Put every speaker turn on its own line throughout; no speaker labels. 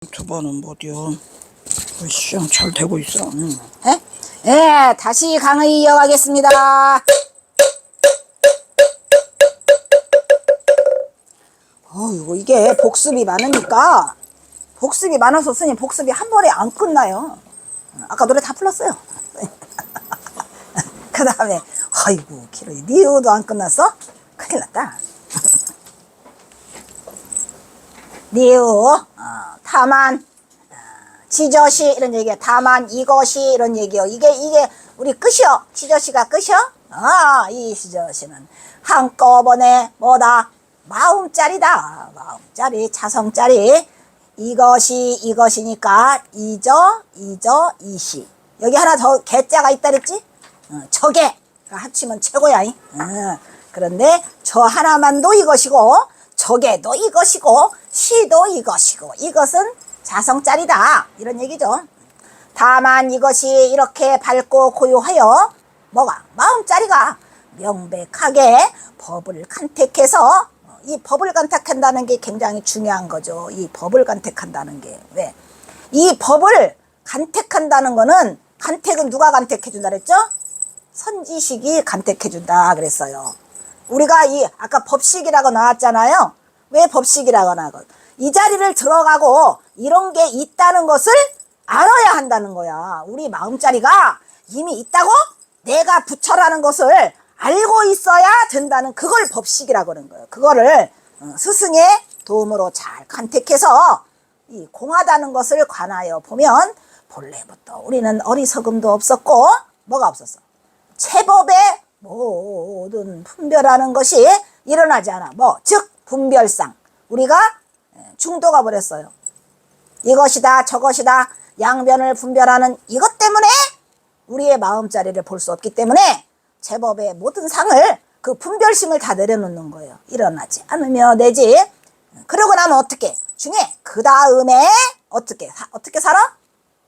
유튜버는 뭐디요? 시장 잘 되고 있어.
예? 예, 다시 강의 이어가겠습니다. 이게 복습이 많으니까, 복습이 많아서 스님 복습이 한 번에 안 끝나요. 아까 노래 다 불렀어요. 그 다음에, 아이고, 길어. 니우도 안 끝났어? 큰일 났다. 니우, 타만, 지저시 이런 얘기야. 다만 이것이 이런 얘기요. 이게 우리 끝이요. 지저시가 끝이요. 이 지저시는 한꺼번에 뭐다? 마음짜리다. 마음짜리, 자성짜리. 이것이니까 이저, 이시. 여기 하나 더 개자가 있다 그랬지? 저게 합치면 최고야. 그런데 저 하나만도 이것이고 저게도 이것이고 시도 이것이고 이것은 자성짜리다 이런 얘기죠. 다만 이것이 이렇게 밝고 고요하여 뭐가 마음짜리가 명백하게 법을 간택해서 이 법을 간택한다는 게 굉장히 중요한 거죠. 이 법을 간택한다는 게 왜? 이 법을 간택한다는 거는 간택은 누가 간택해 준다 그랬죠? 선지식이 간택해 준다 그랬어요. 우리가 아까 법식이라고 나왔잖아요. 왜 법식이라고 나왔고 이 자리를 들어가고 이런 게 있다는 것을 알아야 한다는 거야. 우리 마음자리가 이미 있다고 내가 부처라는 것을 알고 있어야 된다는 그걸 법식이라고 하는 거예요. 그거를 스승의 도움으로 잘 간택해서 이 공하다는 것을 관하여 보면 본래부터 우리는 어리석음도 없었고 뭐가 없었어? 체법의 모든 분별하는 것이 일어나지 않아. 즉 분별상 우리가 중도가 버렸어요. 이것이다 저것이다 양변을 분별하는 이것 때문에 우리의 마음자리를 볼 수 없기 때문에 제법의 모든 상을 그 분별심을 다 내려놓는 거예요. 일어나지 않으며 내지. 그러고 나면 어떻게? 중에 그 다음에 어떻게 살아?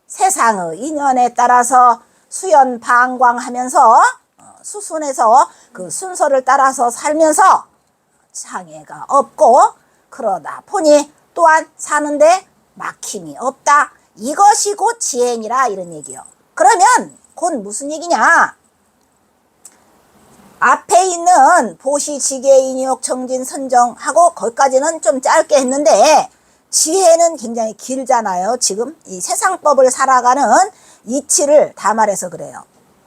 세상의 인연에 따라서 수연 방광하면서 수순해서 그 순서를 따라서 살면서 장애가 없고 그러다 보니 또한 사는데 막힘이 없다. 이것이 곧 지행이라 이런 얘기요. 그러면 곧 무슨 얘기냐? 앞에 있는 보시, 지계, 인욕, 정진, 선정하고 거기까지는 좀 짧게 했는데 지혜는 굉장히 길잖아요. 지금 이 세상법을 살아가는 이치를 다 말해서 그래요.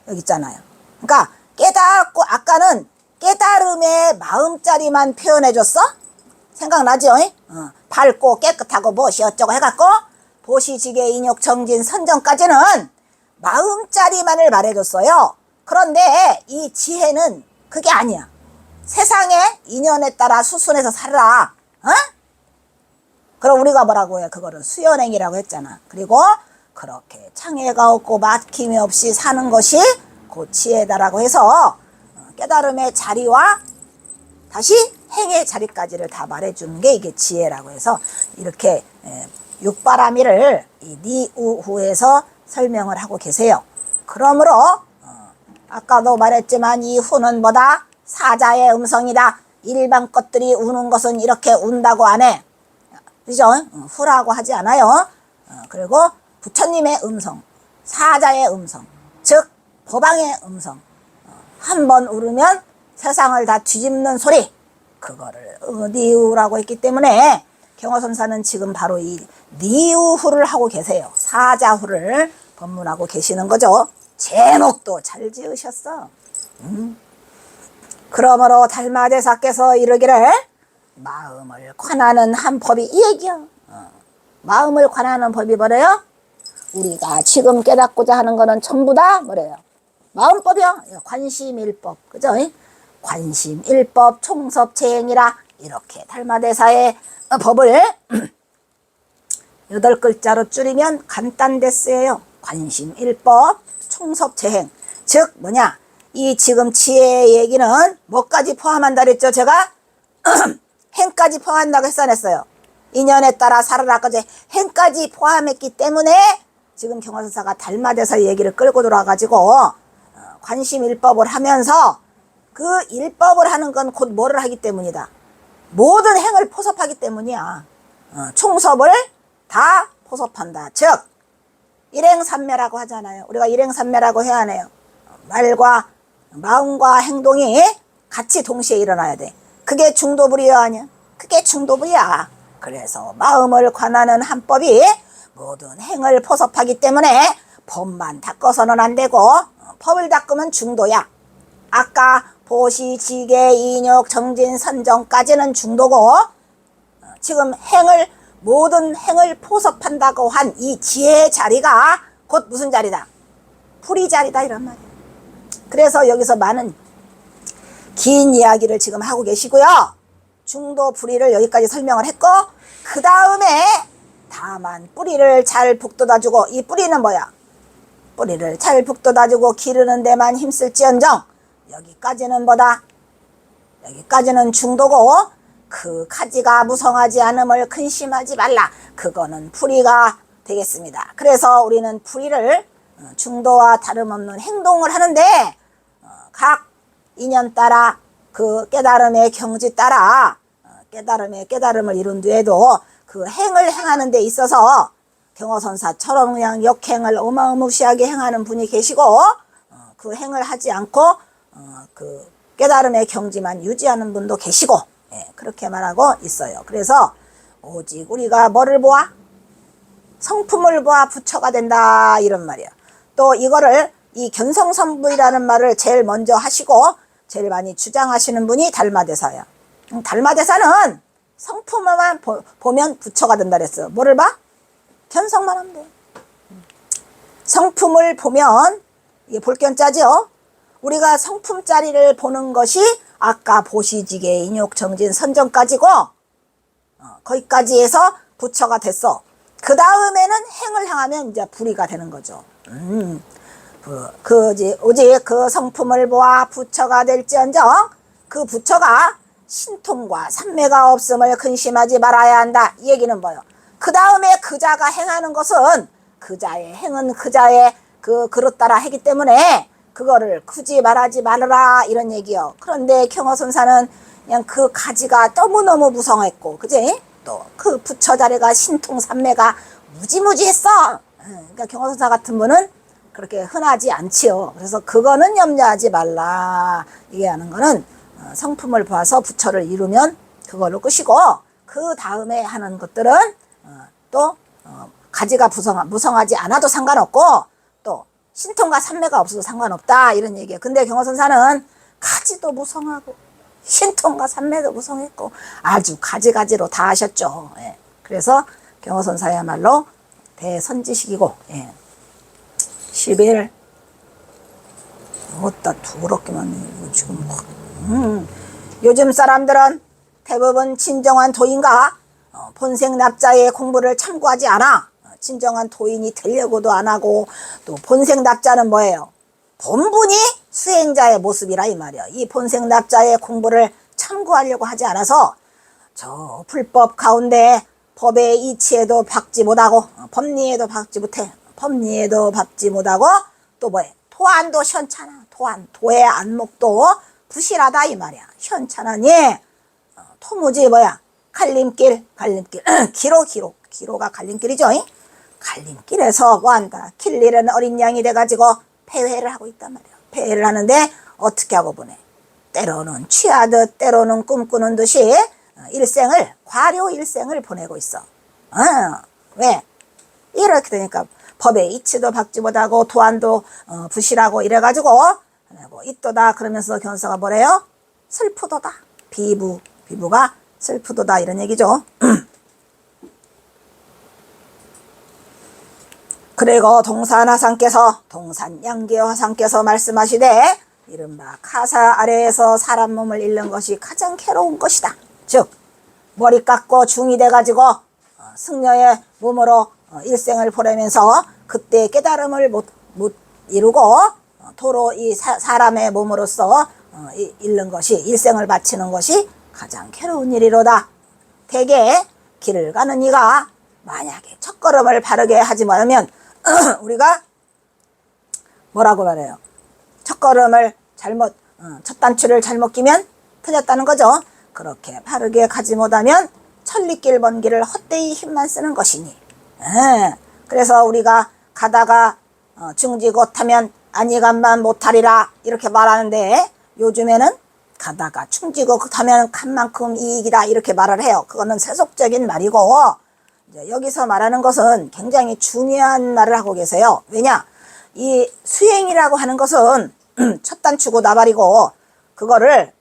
여기 있잖아요. 그러니까 깨닫고 아까는 깨달음의 마음자리만 표현해줬어? 생각나죠? 밝고 깨끗하고 무엇이 어쩌고 해갖고 보시, 지계, 인욕, 정진, 선정까지는 마음자리만을 말해줬어요. 그런데 이 지혜는 그게 아니야. 세상의 인연에 따라 수순해서 살아라. 그럼 우리가 뭐라고 해? 그거를 수연행이라고 했잖아. 그리고 그렇게 창해가 없고 막힘이 없이 사는 것이 그 지혜다라고 해서 깨달음의 자리와 다시 행의 자리까지를 다 말해주는 게 이게 지혜라고 해서 이렇게 육바라미를 이 니우후에서 설명을 하고 계세요. 그러므로 아까도 말했지만 이 후는 뭐다? 사자의 음성이다. 일반 것들이 우는 것은 이렇게 운다고 안 해. 그죠? 후라고 하지 않아요. 그리고 부처님의 음성, 사자의 음성, 즉 법왕의 음성. 한 번 울으면 세상을 다 뒤집는 소리. 그거를 니우라고 했기 때문에 경허선사는 지금 바로 이 니우후를 하고 계세요. 사자후를 법문하고 계시는 거죠. 제목도 잘 지으셨어. 그러므로 달마대사께서 이르기를 마음을 관하는 한 법이 이 얘기야. 마음을 관하는 법이 뭐래요? 우리가 지금 깨닫고자 하는 거는 전부 다 뭐래요? 마음법이요. 관심일법. 그죠? 관심일법 총섭체행이라 이렇게 달마대사의 법을 8글자로 줄이면 간단데스예요. 관심일법 총섭체행. 즉 뭐냐? 이 지금 지혜의 얘기는 뭐까지 포함한다 그랬죠? 제가 행까지 포함한다고 했어 안 했어요? 인연에 따라 살아라까지 행까지 포함했기 때문에 지금 경허선사가 달마대사 얘기를 끌고 들어와가지고 관심일법을 하면서 그 일법을 하는 건 곧 뭐를 하기 때문이다. 모든 행을 포섭하기 때문이야. 총섭을 다 포섭한다. 즉 일행삼매라고 하잖아요. 우리가 일행삼매라고 해야 하네요. 말과 마음과 행동이 같이 동시에 일어나야 돼. 그게 중도불이야 아니야? 그게 중도불이야. 그래서 마음을 관하는 한법이 모든 행을 포섭하기 때문에 법만 닦아서는 안 되고 법을 닦으면 중도야. 아까 보시, 지계, 인욕, 정진, 선정까지는 중도고 지금 모든 행을 포섭한다고 한 이 지혜의 자리가 곧 무슨 자리다? 불의 자리다 이란 말이야. 그래서 여기서 많은 긴 이야기를 지금 하고 계시고요. 중도 불의를 여기까지 설명을 했고 그 다음에 다만 뿌리를 잘 북돋아주고 이 뿌리는 뭐야? 뿌리를 잘 북돋아주고 기르는 데만 힘쓸지언정 여기까지는 뭐다? 여기까지는 중도고 그 가지가 무성하지 않음을 근심하지 말라. 그거는 불의가 되겠습니다. 그래서 우리는 불의를 중도와 다름없는 행동을 하는데 각 인연 따라 그 깨달음의 경지 따라 깨달음을 이룬 뒤에도 그 행을 행하는 데 있어서 경허선사처럼 그냥 역행을 어마무시하게 행하는 분이 계시고 그 행을 하지 않고 그 깨달음의 경지만 유지하는 분도 계시고 그렇게 말하고 있어요. 그래서 오직 우리가 뭐를 보아? 성품을 보아 부처가 된다 이런 말이야. 또 이거를 이 견성선부이라는 말을 제일 먼저 하시고 제일 많이 주장하시는 분이 달마대사야. 달마대사는 성품만 보면 부처가 된다 그랬어요. 뭐를 봐? 견성만 하면 돼. 성품을 보면 이게 볼견자죠. 우리가 성품자리를 보는 것이 아까 보시지계, 인욕, 정진, 선정까지고 거기까지 해서 부처가 됐어. 그 다음에는 행을 행하면 이제 불의가 되는 거죠. 오직 그 성품을 보아 부처가 될지언정 그 부처가 신통과 삼매가 없음을 근심하지 말아야 한다. 이 얘기는 뭐예요? 그 다음에 그자가 행하는 것은 그자의 행은 그자의 그 그릇 따라 하기 때문에 그거를 굳이 말하지 말아라 이런 얘기요. 그런데 경허선사는 그냥 그 가지가 너무너무 무성했고 그지? 또 그 부처 자리가 신통 삼매가 무지무지했어. 그러니까 경허선사 같은 분은 그렇게 흔하지 않지요. 그래서 그거는 염려하지 말라. 이게 하는 거는 성품을 봐서 부처를 이루면 그걸로 끝이고 그 다음에 하는 것들은 또 가지가 무성하지 않아도 상관없고 또 신통과 삼매가 없어도 상관없다 이런 얘기예요. 근데 경허선사는 가지도 무성하고 신통과 삼매도 무성했고 아주 가지가지로 다 하셨죠. 예. 그래서 경허선사야말로 대선지식이고 10일 어따 두렵게만 지금 요즘 사람들은 대부분 진정한 도인과 본생 납자의 공부를 참고하지 않아. 진정한 도인이 되려고도 안 하고 또 본생 납자는 뭐예요? 본분이 수행자의 모습이라 이 말이야. 이 본생 납자의 공부를 참고하려고 하지 않아서 저 불법 가운데 법의 이치에도 박지 못하고 법리에도 박지 못해. 법리에도 박지 못하고 또 뭐해? 도안도 현찮아. 도의 안목도 부실하다 이 말이야. 현찮으니 토무지 뭐야? 갈림길 기로가 갈림길이죠. 갈림길에서 뭐한다? 길 잃은 어린 양이 돼가지고 폐회를 하고 있단 말이야. 폐회를 하는데 어떻게 하고 보내? 때로는 취하듯 때로는 꿈꾸는 듯이 과료 일생을 보내고 있어. 왜? 이렇게 되니까 법의 이치도 박지 못하고 도안도 부실하고 이래가지고 있도다 그러면서 견사가 뭐래요? 슬프도다. 비부가 슬프도다 이런 얘기죠. 그리고 동산양계화상께서 말씀하시되 이른바 가사 아래에서 사람 몸을 잃는 것이 가장 괴로운 것이다. 즉 머리 깎고 중이 돼가지고 승려의 몸으로 일생을 보내면서 그때 깨달음을 못 이루고 도로 이 사람의 몸으로서 잃는 것이 일생을 바치는 것이 가장 괴로운 일이로다. 대개 길을 가는 이가 만약에 첫걸음을 바르게 하지 말으면 우리가 뭐라고 말해요? 첫걸음을 첫 단추를 잘못 끼면 틀렸다는 거죠. 그렇게 바르게 가지 못하면 천리길 먼 길을 헛되이 힘만 쓰는 것이니 그래서 우리가 가다가 중지곳하면 안이간만 못하리라 이렇게 말하는데, 요즘에는 가다가 충지곳하면 간 만큼 이익이다 이렇게 말을 해요. 그거는 세속적인 말이고, 이제 여기서 말하는 것은 굉장히 중요한 말을 하고 계세요. 왜냐, 이 수행이라고 하는 것은 첫 단추고 나발이고, 그거를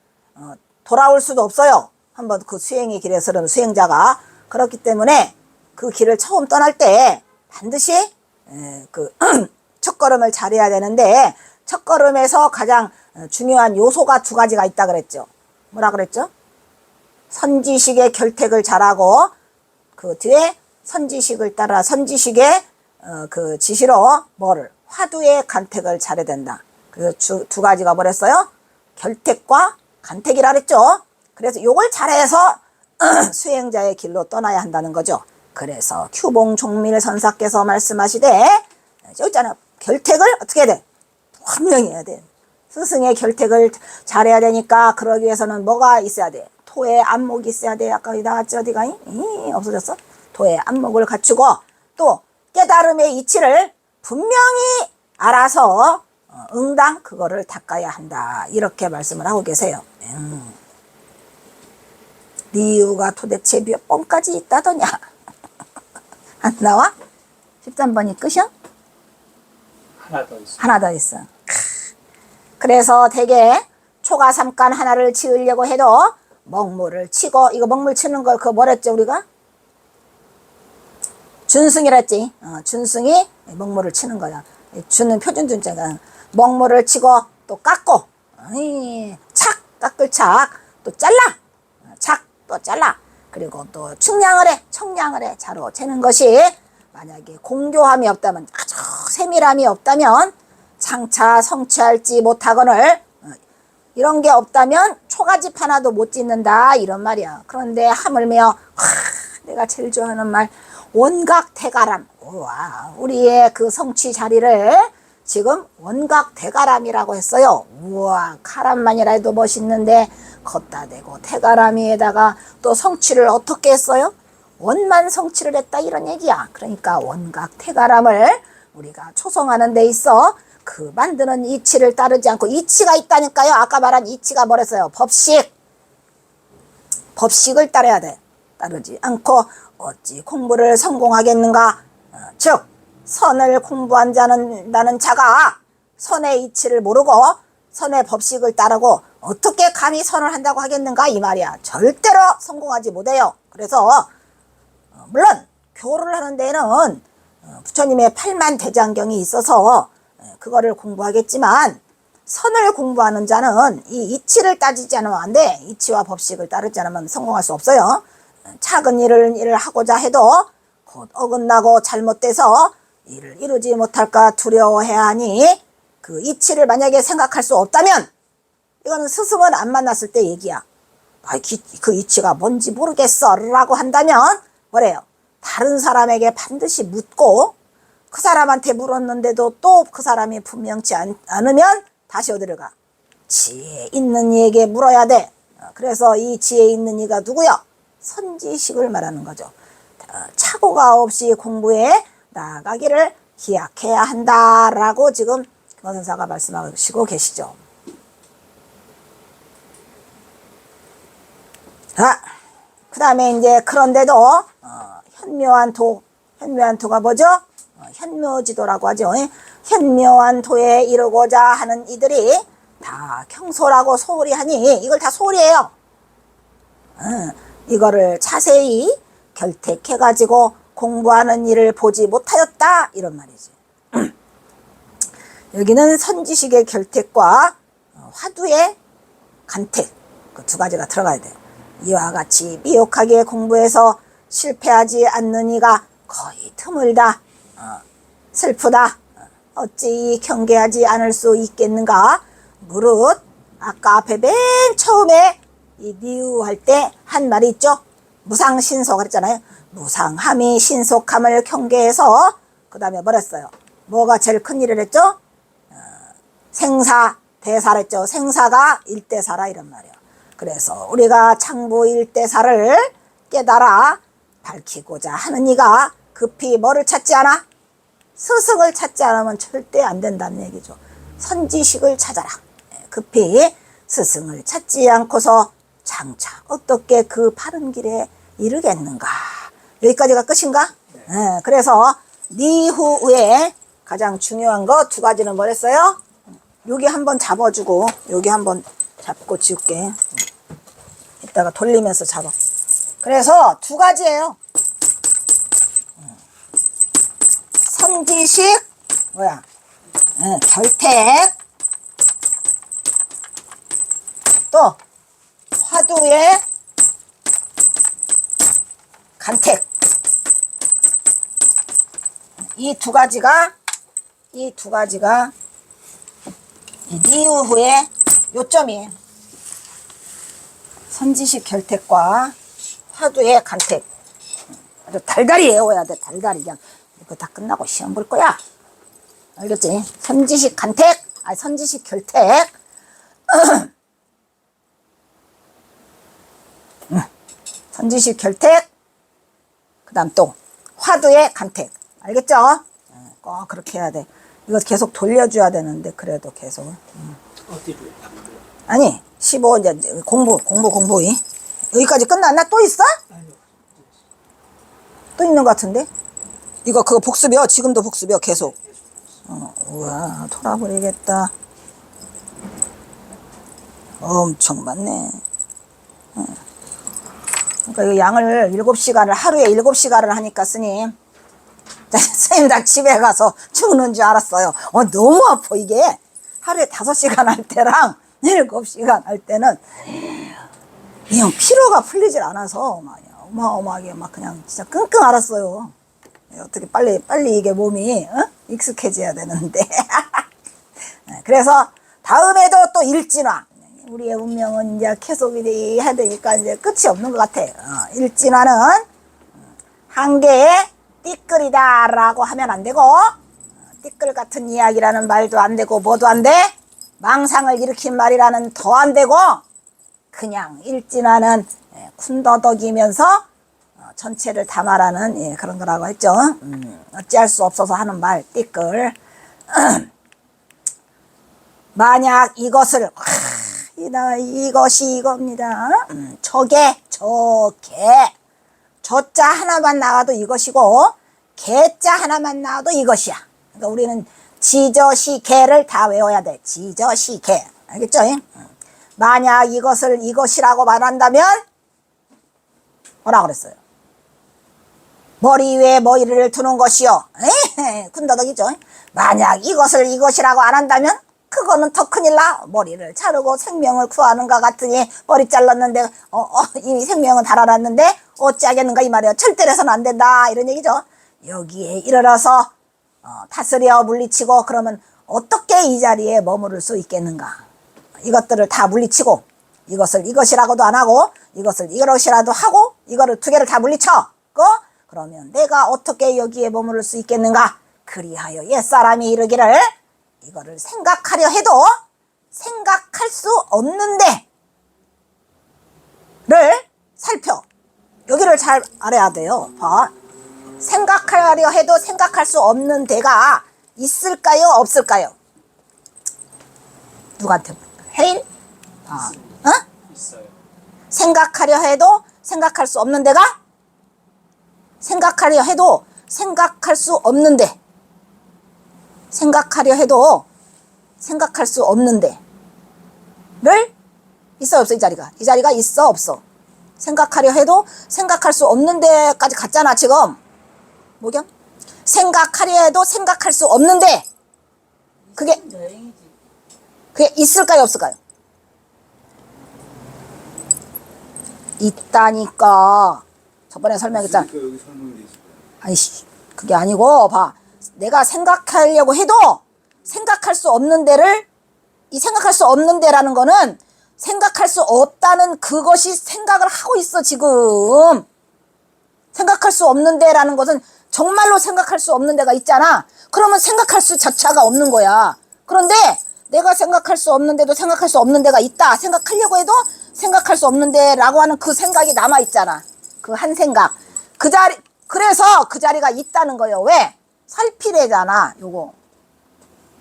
돌아올 수도 없어요. 한번 그 수행의 길에 서는 수행자가. 그렇기 때문에 그 길을 처음 떠날 때 반드시 그 첫걸음을 잘해야 되는데, 첫걸음에서 가장 중요한 요소가 두 가지가 있다 그랬죠. 뭐라 그랬죠? 선지식의 결택을 잘하고, 그 뒤에 선지식을 따라 선지식의 그 지시로 뭐를 화두의 간택을 잘해야 된다. 그래서 두 가지가 뭐랬어요? 결택과 간택이라 그랬죠. 그래서 요걸 잘해서 수행자의 길로 떠나야 한다는 거죠. 그래서 규봉종밀 선사께서 말씀하시되, 저기 있잖아, 결택을 어떻게 해야 돼? 분명히 해야 돼. 스승의 결택을 잘해야 되니까, 그러기 위해서는 뭐가 있어야 돼? 토의 안목이 있어야 돼. 아까 나왔지, 어디가? 없어졌어? 토의 안목을 갖추고, 또 깨달음의 이치를 분명히 알아서 응당 그거를 닦아야 한다. 이렇게 말씀을 하고 계세요. 이유가 도대체 몇 번까지 있다더냐? 안 나와? 13번이 끝이야?
하나 더 있어.
하나 더 있어. 그래서 대개 초가 삼간 하나를 지으려고 해도 먹물을 치고, 이거 먹물 치는 걸 그거 뭐랬지 우리가? 준승이랬지. 준승이 먹물을 치는 거야. 주는 표준준자가 먹물을 치고 또 깎고, 착 깎을 착 또 잘라, 착 또 잘라, 그리고 또 측량을 해, 청량을 해. 자로 재는 것이 만약에 공교함이 없다면, 아주 세밀함이 없다면, 장차 성취할지 못하거늘 이런 게 없다면 초가집 하나도 못 짓는다 이런 말이야. 그런데 하물며 내가 제일 좋아하는 말, 원각대가람. 우와, 우리의 그 성취 자리를 지금 원각대가람이라고 했어요. 우와, 가람만이라 해도 멋있는데 걷다 대고 대가람이에다가 또 성취를 어떻게 했어요? 원만 성취를 했다 이런 얘기야. 그러니까 원각대가람을 우리가 초성하는 데 있어 그 만드는 이치를 따르지 않고, 이치가 있다니까요. 아까 말한 이치가 뭐랬어요? 법식. 법식을 따라야 돼. 따르지 않고 어찌 공부를 성공하겠는가? 즉 선을 공부한 자는 나는 자가 선의 이치를 모르고 선의 법식을 따르고 어떻게 감히 선을 한다고 하겠는가 이 말이야. 절대로 성공하지 못해요. 그래서 물론 교를 하는 데에는 부처님의 8만 대장경이 있어서 그거를 공부하겠지만, 선을 공부하는 자는 이 이치를 따지지 않으면 안 돼. 이치와 법식을 따르지 않으면 성공할 수 없어요. 작은 일을 하고자 해도 곧 어긋나고 잘못돼서 일을 이루지 못할까 두려워해야 하니, 그 이치를 만약에 생각할 수 없다면, 이거는 스승은 안 만났을 때 얘기야. 그 이치가 뭔지 모르겠어 라고 한다면 뭐래요? 다른 사람에게 반드시 묻고, 그 사람한테 물었는데도 또 그 사람이 분명치 않으면 다시 어디를 가? 지혜 있는 이에게 물어야 돼. 그래서 이 지혜 있는 이가 누구야? 선지식을 말하는 거죠. 착오가 없이 공부에 나아가기를 기약해야 한다라고 지금 금원선사가 말씀하시고 계시죠. 자, 그 다음에 이제 그런데도 현묘한 도가 뭐죠? 현묘지도라고 하죠. 현묘한 도에 이르고자 하는 이들이 다 경솔하고 소홀히 하니, 이걸 다 소홀이에요. 이거를 자세히 결택해가지고 공부하는 일을 보지 못하였다 이런 말이지. 여기는 선지식의 결택과 화두의 간택, 그 두 가지가 들어가야 돼요. 이와 같이 미혹하게 공부해서 실패하지 않는 이가 거의 드물다. 슬프다. 어찌 경계하지 않을 수 있겠는가? 무릇 아까 앞에 맨 처음에 이 니우할 때 한 말이 있죠. 무상신속 그랬잖아요. 무상함이 신속함을 경계해서 그 다음에 뭐랬어요? 뭐가 제일 큰 일을 했죠? 생사 대사를 했죠. 생사가 일대사라 이런 말이에요. 그래서 우리가 창부 일대사를 깨달아 밝히고자 하는 이가 급히 뭐를 찾지 않아? 스승을 찾지 않으면 절대 안 된다는 얘기죠. 선지식을 찾아라. 급히 스승을 찾지 않고서 장차 어떻게 그 바른 길에 이르겠는가. 여기까지가 끝인가? 네. 그래서 니후에 가장 중요한 거 두 가지는 뭐랬어요? 여기 한번 잡아주고 여기 한번 잡고 지울게. 이따가 돌리면서 잡아. 그래서 두 가지예요. 선지식 뭐야? 결택 또 화두의 간택. 이 두 가지가 이 니후의 요점이에요. 선지식 결택과 화두의 간택. 아주 달달이 외워야 돼. 달달이. 그냥 이거 다 끝나고 시험 볼 거야. 알겠지? 선지식 간택, 선지식 결택. 선지식 결택. 그 다음 또 화두의 간택. 알겠죠? 꼭 그렇게 해야 돼. 이거 계속 돌려줘야 되는데 그래도 계속.
어디로?
아니 15 이제 공부. 여기까지 끝났나? 또 있어?
아니요.
또 있는 것 같은데? 이거 그거 복습이요? 지금도 복습이요? 계속. 우와 돌아버리겠다. 엄청 많네. 그러니까 이 양을 7시간을 하루에 7시간을 하니까 스님 선생님 나 집에 가서 죽는 줄 알았어요. 너무 아파 이게. 하루에 5시간 할 때랑 7시간 할 때는 그냥 피로가 풀리질 않아서 어마어마하게 막 그냥 진짜 끙끙 앓았어요. 어떻게 빨리 이게 몸이 익숙해져야 되는데. 그래서 다음에도 또 일진화. 우리의 운명은 이제 계속 해야 되니까 이제 끝이 없는 것 같아. 일진화는 한 개의 띠끌이다라고 하면 안 되고, 띠끌 같은 이야기라는 말도 안 되고, 뭐도 안 돼? 망상을 일으킨 말이라는 더 안 되고, 그냥 일진화는 쿤더덕이면서 전체를 다 말하는 그런 거라고 했죠. 어찌할 수 없어서 하는 말, 띠끌. 만약 이것을, 이것이 이겁니다. 저게. 저자 하나만 나와도 이것이고, 개자 하나만 나와도 이것이야. 그러니까 우리는 지저시 개를 다 외워야 돼. 지저시 개. 알겠죠? 만약 이것을 이것이라고 말한다면, 뭐라 그랬어요? 머리 위에 머리를 두는 것이요. 군더더기죠. 만약 이것을 이것이라고 안 한다면 그거는 더 큰일 나. 머리를 자르고 생명을 구하는가 같으니 머리 잘랐는데 이미 생명은 달아났는데 어찌하겠는가 이 말이에요. 절대로 해서는 안 된다 이런 얘기죠. 여기에 이르러서 다스려 물리치고 그러면 어떻게 이 자리에 머무를 수 있겠는가. 이것들을 다 물리치고 이것을 이것이라고도 안 하고 이것을 이것이라도 하고 이거를 두 개를 다 물리쳐. 그러면 내가 어떻게 여기에 머무를 수 있겠는가? 그리하여 옛사람이 이르기를 이거를 생각하려 해도 생각할 수 없는데 를 살펴. 여기를 잘 알아야 돼요. 봐. 생각하려 해도 생각할 수 없는 데가 있을까요? 없을까요? 누구한테 물어볼까요? 혜인?
있어요.
생각하려 해도 생각할 수 없는 데가? 생각하려 해도 생각할 수 없는데 생각하려 해도 생각할 수 없는데 를 있어 없어? 이 자리가 있어 없어? 생각하려 해도 생각할 수 없는 데까지 갔잖아 지금. 뭐겸? 생각하려 해도 생각할 수 없는데 그게 있을까요 없을까요? 있다니까. 저번에 설명했잖아. 아이씨, 그게 아니고 봐. 내가 생각하려고 해도 생각할 수 없는 데를, 이 생각할 수 없는 데라는 거는 생각할 수 없다는 그것이 생각을 하고 있어 지금. 생각할 수 없는 데라는 것은 정말로 생각할 수 없는 데가 있잖아. 그러면 생각할 수 자체가 없는 거야. 그런데 내가 생각할 수 없는 데도 생각할 수 없는 데가 있다. 생각하려고 해도 생각할 수 없는 데라고 하는 그 생각이 남아있잖아. 그 한 생각. 그 자리, 그래서 그 자리가 있다는 거예요. 왜? 살피래잖아. 요거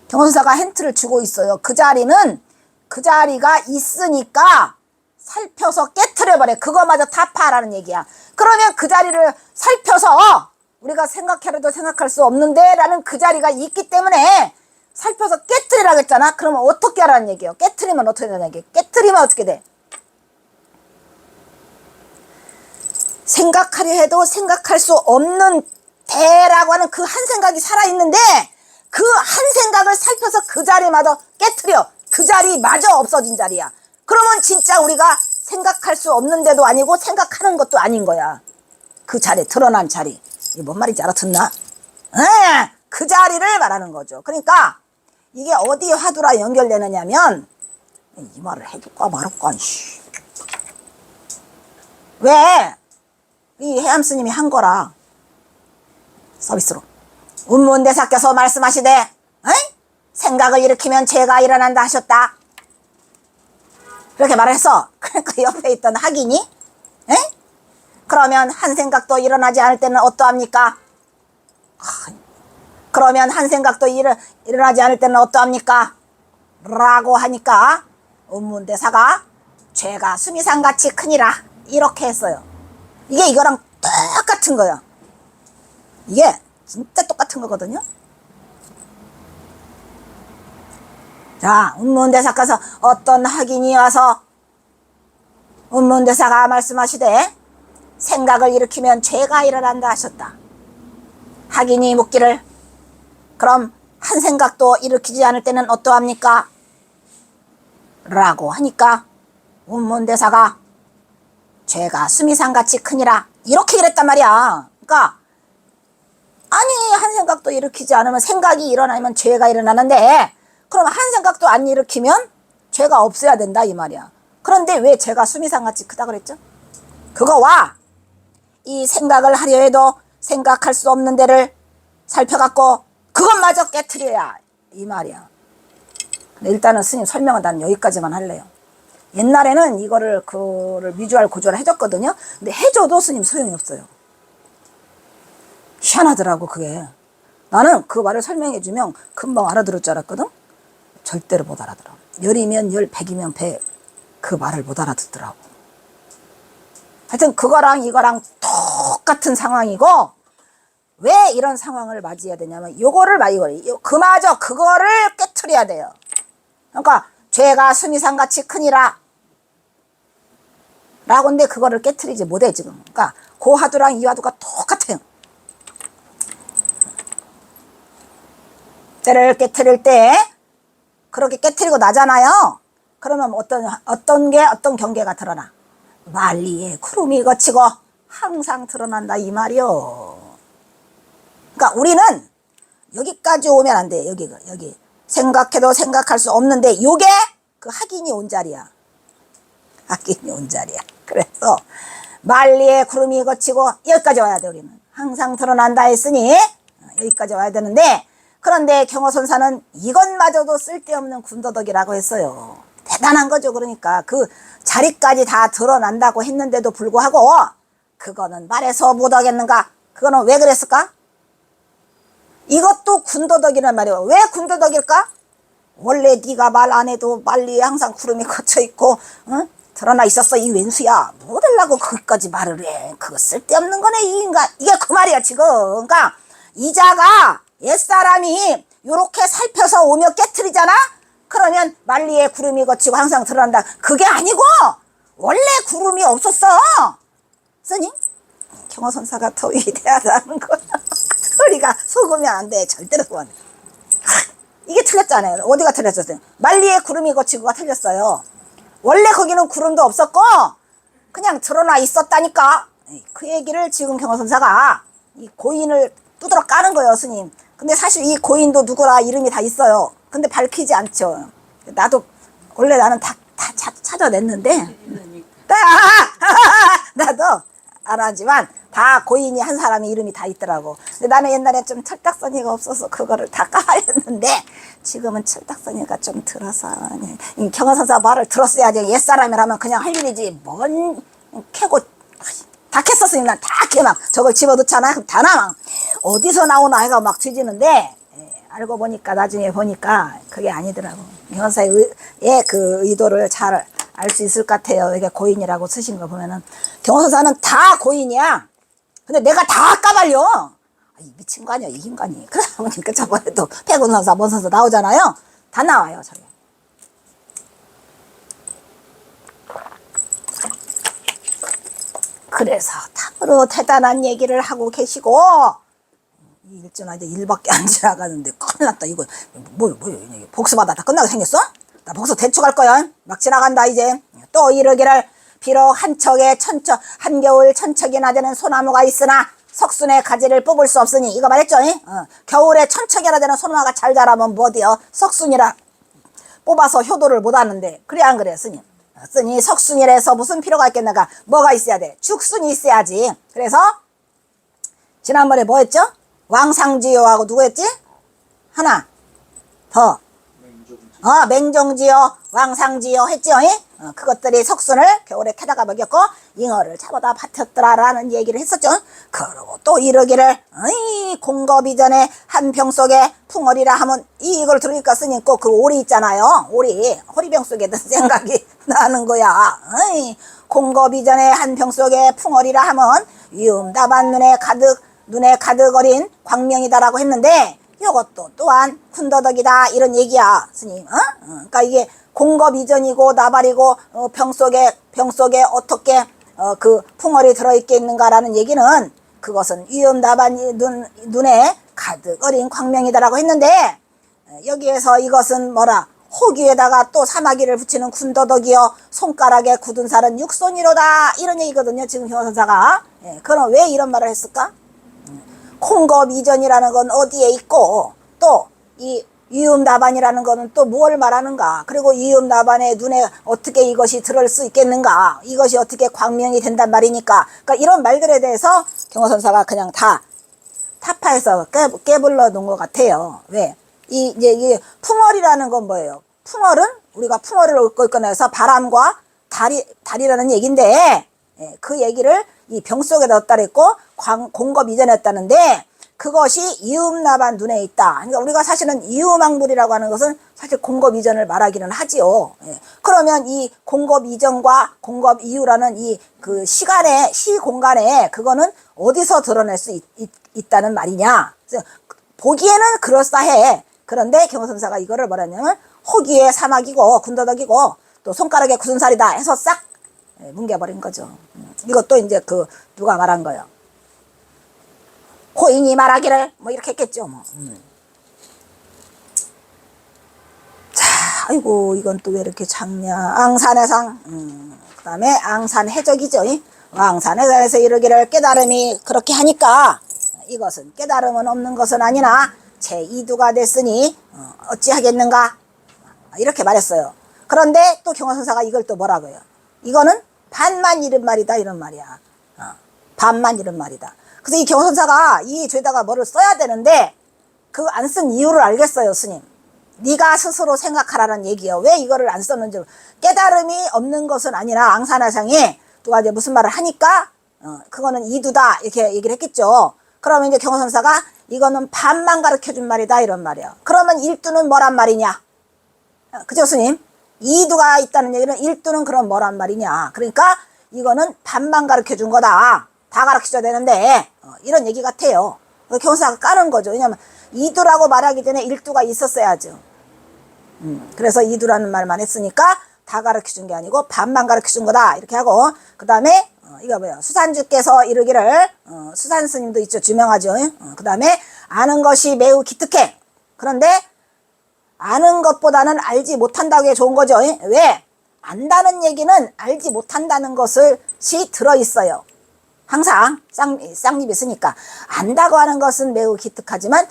경선사가 힌트를 주고 있어요. 그 자리는 그 자리가 있으니까 살펴서 깨트려버려. 그거마저 다 파라는 얘기야. 그러면 그 자리를 살펴서 우리가 생각해도 생각할 수 없는데 라는 그 자리가 있기 때문에 살펴서 깨트리라고 했잖아. 그러면 어떻게 하라는 얘기예요? 깨트리면 어떻게 되는 얘기예요? 깨트리면 어떻게 돼? 생각하려 해도 생각할 수 없는 대라고 하는 그 한 생각이 살아있는데 그 한 생각을 살펴서 그 자리마저 깨트려. 그 자리마저 없어진 자리야. 그러면 진짜 우리가 생각할 수 없는 데도 아니고 생각하는 것도 아닌 거야. 그 자리, 드러난 자리. 이게 뭔 말인지 알아듣나? 그 자리를 말하는 거죠. 그러니까 이게 어디 화두라 연결되느냐면 이 말을 해줄까 말할까. 왜? 이 해암스님이 한 거라. 서비스로. 운문대사께서 말씀하시되 생각을 일으키면 죄가 일어난다 하셨다. 그렇게 말을 했어. 그러니까 옆에 있던 학인이 그러면 한 생각도 일어나지 않을 때는 어떠합니까? 그러면 한 생각도 일어나지 않을 때는 어떠합니까? 라고 하니까 운문대사가 죄가 수미산같이 크니라 이렇게 했어요. 이게 이거랑 똑같은 거예요. 이게 진짜 똑같은 거거든요. 자, 운문대사께서 어떤 학인이 와서 운문대사가 말씀하시되 생각을 일으키면 죄가 일어난다 하셨다. 학인이 묻기를 그럼 한 생각도 일으키지 않을 때는 어떠합니까? 라고 하니까 운문대사가 죄가 수미산같이 크니라 이렇게 그랬단 말이야. 그러니까 아니 한 생각도 일으키지 않으면 생각이 일어나면 죄가 일어나는데 그럼 한 생각도 안 일으키면 죄가 없어야 된다 이 말이야. 그런데 왜 죄가 수미산같이 크다 그랬죠? 그거와 이 생각을 하려 해도 생각할 수 없는 데를 살펴갖고 그것마저 깨트려야 이 말이야. 근데 일단은 스님 설명은 난 여기까지만 할래요. 옛날에는 그를 미주알 고조를 해줬거든요. 근데 해줘도 스님 소용이 없어요. 희한하더라고 그게. 나는 그 말을 설명해주면 금방 알아들을 줄 알았거든. 절대로 못 알아들어. 10이면 10, 100이면 100 그 말을 못 알아듣더라고. 하여튼 그거랑 이거랑 똑같은 상황이고 왜 이런 상황을 맞이해야 되냐면 요거를 그마저 그거를 깨트려야 돼요. 그러니까 죄가 수미산같이 크니라 라고 근데 그거를 깨트리지 못해 지금. 그러니까 그 화두랑 이 화두가 똑같아요. 때를 깨트릴 때 그렇게 깨트리고 나잖아요. 그러면 어떤 경계가 드러나? 만리의 구름이 거치고 항상 드러난다 이 말이요. 그러니까 우리는 여기까지 오면 안 돼. 여기 생각해도 생각할 수 없는데 요게 그 학인이 온 자리야. 학인이 온 자리야. 그래서 만리의 구름이 거치고 여기까지 와야 돼. 우리는 항상 드러난다 했으니 여기까지 와야 되는데 그런데 경허선사는 이것마저도 쓸데없는 군더더기라고 했어요. 대단한 거죠. 그러니까 그 자리까지 다 드러난다고 했는데도 불구하고 그거는 말해서 못하겠는가? 그거는 왜 그랬을까? 이것도 군더더기란 말이에요. 왜 군더더기일까? 원래 네가 말 안 해도 만리에 항상 구름이 거쳐 있고 드러나 있었어 이 왼수야. 뭐 하려고 거기까지 말을 해. 그거 쓸데없는 거네 이 인간. 이게 그 말이야 지금. 그러니까 이자가 옛사람이 요렇게 살펴서 오며 깨트리잖아? 그러면 만리에 구름이 거치고 항상 드러난다. 그게 아니고 원래 구름이 없었어. 스님? 경허선사가 더 위대하다는 거야. 우리가 속으면 안 돼. 절대로 속으면 안 돼. 이게 틀렸잖아요. 어디가 틀렸었어요? 만리에 구름이 거치고가 틀렸어요. 원래 거기는 구름도 없었고 그냥 드러나 있었다니까. 그 얘기를 지금 경허선사가 이 고인을 두드러 까는 거예요. 스님. 근데 사실 이 고인도 누구라 이름이 다 있어요. 근데 밝히지 않죠. 나도 원래 나는 다 찾아냈는데 나도 안 하지만 다 고인이 한 사람의 이름이 다 있더라고. 근데 나는 옛날에 좀 철딱서니가 없어서 그거를 다 까발렸는데 지금은 철딱서니가 좀 들어서 경허선사 말을 들었어야지. 옛사람이라면 그냥 할 일이지 뭔 캐고 다 캤어 스님. 난 다 캐 막 저걸 집어넣잖아. 그럼 다 나와. 어디서 나오나 해가 막 뒤지는데 알고 보니까 나중에 보니까 그게 아니더라고. 경선사의 그 의도를 잘 알 수 있을 것 같아요. 이게 고인이라고 쓰신 거 보면은 경선사는 다 고인이야. 근데 내가 다 까발려. 이 미친 거 아니야 이 인간이. 그러다 보니까 저번에도 패군선사 뭔 선사 나오잖아요. 다 나와요 저게. 그래서 참으로 대단한 얘기를 하고 계시고 이 일전화 이제 일밖에 안 지나가는데 큰일 났다. 이거 뭐야 복수받아 다 끝나게 생겼어? 나 복수 대충 할 거야. 막 지나간다 이제. 또 이르기를 비록 한 척에 천척 한겨울 천척이나 되는 소나무가 있으나 석순의 가지를 뽑을 수 없으니 이거 말했죠? 겨울에 천척이나 되는 소나무가 잘 자라면 뭐 어디요? 석순이라 뽑아서 효도를 못하는데 그래 안 그래 스님? 쓰니 석순이라서 무슨 필요가 있겠는가? 뭐가 있어야 돼? 죽순이 있어야지. 그래서 지난번에 뭐 했죠? 왕상지효하고 누구 했지? 하나 더 맹종지효 왕상지효 했죠? 그것들이 석순을 겨울에 캐다가 먹였고 잉어를 잡아다 밭혔더라라는 얘기를 했었죠. 그러고 또 이러기를 공급 이전에 한 병 속에 풍어리라 하면 이걸 들으니까 스님 꼭 그 오리 있잖아요. 오리 호리병 속에 든 생각이 나는 거야. 공급 이전에 한 병 속에 풍어리라 하면 위음답한 눈에 가득 어린 광명이다라고 했는데 이것도 또한 군더더기다 이런 얘기야 스님. 그러니까 이게 공급 이전이고 나발이고 병 속에 어떻게 그 풍월이 들어있겠는가라는 얘기는 그것은 위험나반 눈에 가득 어린 광명이다라고 했는데 여기에서 이것은 뭐라 호귀에다가 또 사마귀를 붙이는 군더더기여 손가락에 굳은 살은 육손이로다 이런 얘기거든요. 지금 경선사가. 그럼 왜 이런 말을 했을까? 공급 이전이라는 건 어디에 있고 또 이 위음나반이라는 거는 또 뭘 말하는가? 그리고 위음나반의 눈에 어떻게 이것이 들을 수 있겠는가? 이것이 어떻게 광명이 된단 말이니까. 그러니까 이런 말들에 대해서 경호선사가 그냥 다 타파해서 깨불러 놓은 것 같아요. 왜? 이제 풍월이라는 건 뭐예요? 풍월은 우리가 풍월을 꺼내서 바람과 달이라는 얘기인데 그 얘기를 이 병 속에 넣었다 그랬고 공급 이전에 했다는데 그것이 이음나반 눈에 있다. 그러니까 우리가 사실은 이음왕불이라고 하는 것은 사실 공급 이전을 말하기는 하지요. 그러면 이 공급 이전과 공급 이후라는 이 그 시공간에 그거는 어디서 드러낼 수 있다는 말이냐. 그래서 보기에는 그럴싸해. 그런데 경호선사가 이거를 뭐라냐면 호기의 사막이고 군더더기고 또 손가락에 굳은 살이다 해서 싹 뭉개버린 거죠. 이것도 이제 그 누가 말한 거예요. 고인이 말하기를 뭐 이렇게 했겠죠. 뭐. 자, 아이고 이건 또 왜 이렇게 작냐. 앙산해상. 그 다음에 앙산해적이죠. 앙산해상에서 이르기를 깨달음이 그렇게 하니까 이것은 깨달음은 없는 것은 아니나 제2두가 됐으니 어찌하겠는가 이렇게 말했어요. 그런데 또 경호선사가 이걸 또 뭐라고요? 이거는 반만 이른 말이다 이런 말이야. 반만 이른 말이다. 그래서 이 경호선사가 이 죄다가 뭐를 써야 되는데 그 안 쓴 이유를 알겠어요. 스님. 네가 스스로 생각하라는 얘기예요. 왜 이거를 안 썼는지. 깨달음이 없는 것은 아니라 앙산화상에 또 이제 무슨 말을 하니까 그거는 이두다 이렇게 얘기를 했겠죠. 그러면 이제 경호선사가 이거는 반만 가르쳐준 말이다 이런 말이야. 그러면 일두는 뭐란 말이냐? 그죠 스님? 이두가 있다는 얘기는 일두는 그럼 뭐란 말이냐? 그러니까 이거는 반만 가르쳐준 거다. 다 가르쳐줘야 되는데 이런 얘기 같아요. 경호사가 까는 거죠. 왜냐하면 이두라고 말하기 전에 일두가 있었어야죠. 그래서 이두라는 말만 했으니까 다 가르쳐준 게 아니고 반만 가르쳐준 거다 이렇게 하고 그 다음에 이거 뭐야 수산주께서 이르기를 수산스님도 있죠. 유명하죠. 그 다음에 아는 것이 매우 기특해. 그런데 아는 것보다는 알지 못한다고 게 좋은 거죠. 왜? 안다는 얘기는 알지 못한다는 것이 들어있어요. 항상 쌍립이 있으니까 안다고 하는 것은 매우 기특하지만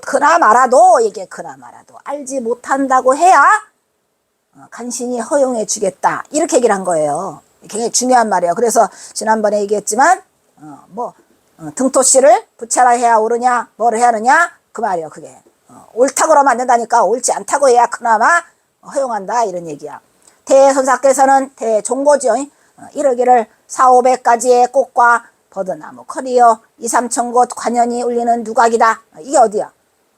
그나마라도 이게 그나마라도 알지 못한다고 해야 간신히 허용해 주겠다 이렇게 얘기를 한 거예요. 굉장히 중요한 말이에요. 그래서 지난번에 얘기했지만 등토씨를 부채라 해야 오르냐 뭐를 해야 하느냐 그 말이에요. 그게 옳다고 그러면 안 된다니까 옳지 않다고 해야 그나마 허용한다 이런 얘기야. 대선사께서는 대종고죠. 이러기를 4,500가지의 꽃과 버드나무 커리어 2,3,000곳 관연이 울리는 누각이다. 이게 어디야?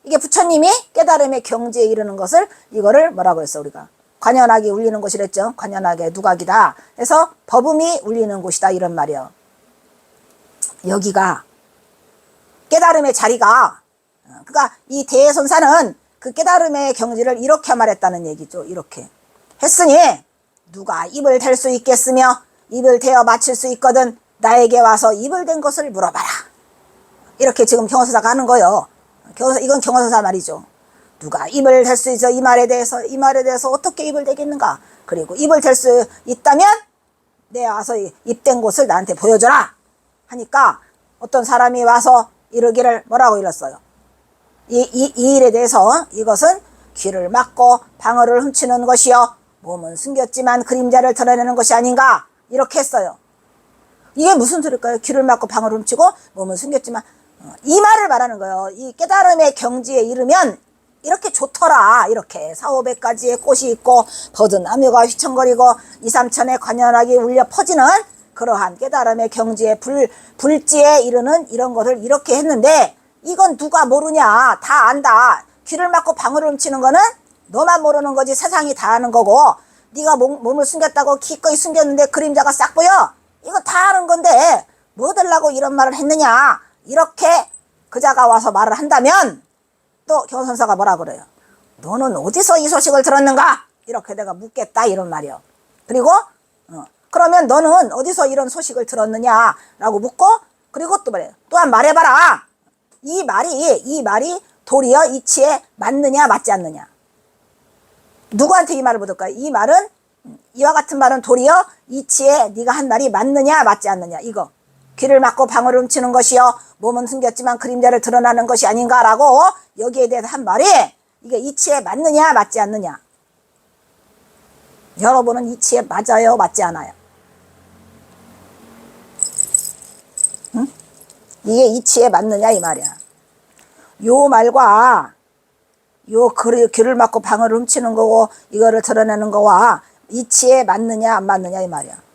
이게 부처님이 깨달음의 경지에 이르는 것을 이거를 뭐라고 했어 우리가? 관연하게 울리는 곳이랬죠. 관연하게 누각이다. 그래서 법음이 울리는 곳이다 이런 말이요. 여기가 깨달음의 자리가 그러니까 이 대선사는 그 깨달음의 경지를 이렇게 말했다는 얘기죠. 이렇게 했으니 누가 입을 댈 수 있겠으며 입을 대어 마칠 수 있거든 나에게 와서 입을 댄 것을 물어봐라. 이렇게 지금 경허선사가 하는 거예요. 이건 경허선사 말이죠. 누가 입을 댈 수 있어 이 말에 대해서 어떻게 입을 대겠는가. 그리고 입을 댈 수 있다면 내가 와서 입댄 곳을 나한테 보여줘라 하니까 어떤 사람이 와서 이르기를 뭐라고 일렀어요. 이 일에 대해서 이것은 귀를 막고 방어를 훔치는 것이요 몸은 숨겼지만 그림자를 드러내는 것이 아닌가 이렇게 했어요. 이게 무슨 소리일까요? 귀를 막고 방어를 훔치고 몸은 숨겼지만 이 말을 말하는 거예요. 이 깨달음의 경지에 이르면 이렇게 좋더라. 이렇게 4,500가지의 꽃이 있고 버드나무가 휘청거리고 2,3,000의 관연하게 울려 퍼지는 그러한 깨달음의 경지에 불지에 이르는 이런 것을 이렇게 했는데 이건 누가 모르냐. 다 안다. 귀를 막고 방울을 훔치는 거는 너만 모르는 거지 세상이 다 아는 거고 네가 몸을 숨겼다고 기꺼이 숨겼는데 그림자가 싹 보여. 이거 다 아는 건데 뭐 달라고 이런 말을 했느냐. 이렇게 그자가 와서 말을 한다면 또 경선사가 뭐라 그래요. 너는 어디서 이 소식을 들었는가? 이렇게 내가 묻겠다 이런 말이요. 그리고 그러면 너는 어디서 이런 소식을 들었느냐라고 묻고 그리고 또 말해요. 또한 말해봐라. 이 말이 도리어 이치에 맞느냐 맞지 않느냐. 누구한테 이 말을 묻을까요? 이 말은 이와 같은 말은 도리어 이치에 네가 한 말이 맞느냐 맞지 않느냐. 이거 귀를 막고 방울을 훔치는 것이요 몸은 숨겼지만 그림자를 드러나는 것이 아닌가라고 여기에 대해서 한 말이 이게 이치에 맞느냐 맞지 않느냐. 여러분은 이치에 맞아요 맞지 않아요? 응? 이게 이치에 맞느냐 이 말이야. 요 말과 요 귀를 막고 방울을 훔치는 거고 이거를 드러내는 거와 이치에 맞느냐 안 맞느냐 이 말이야.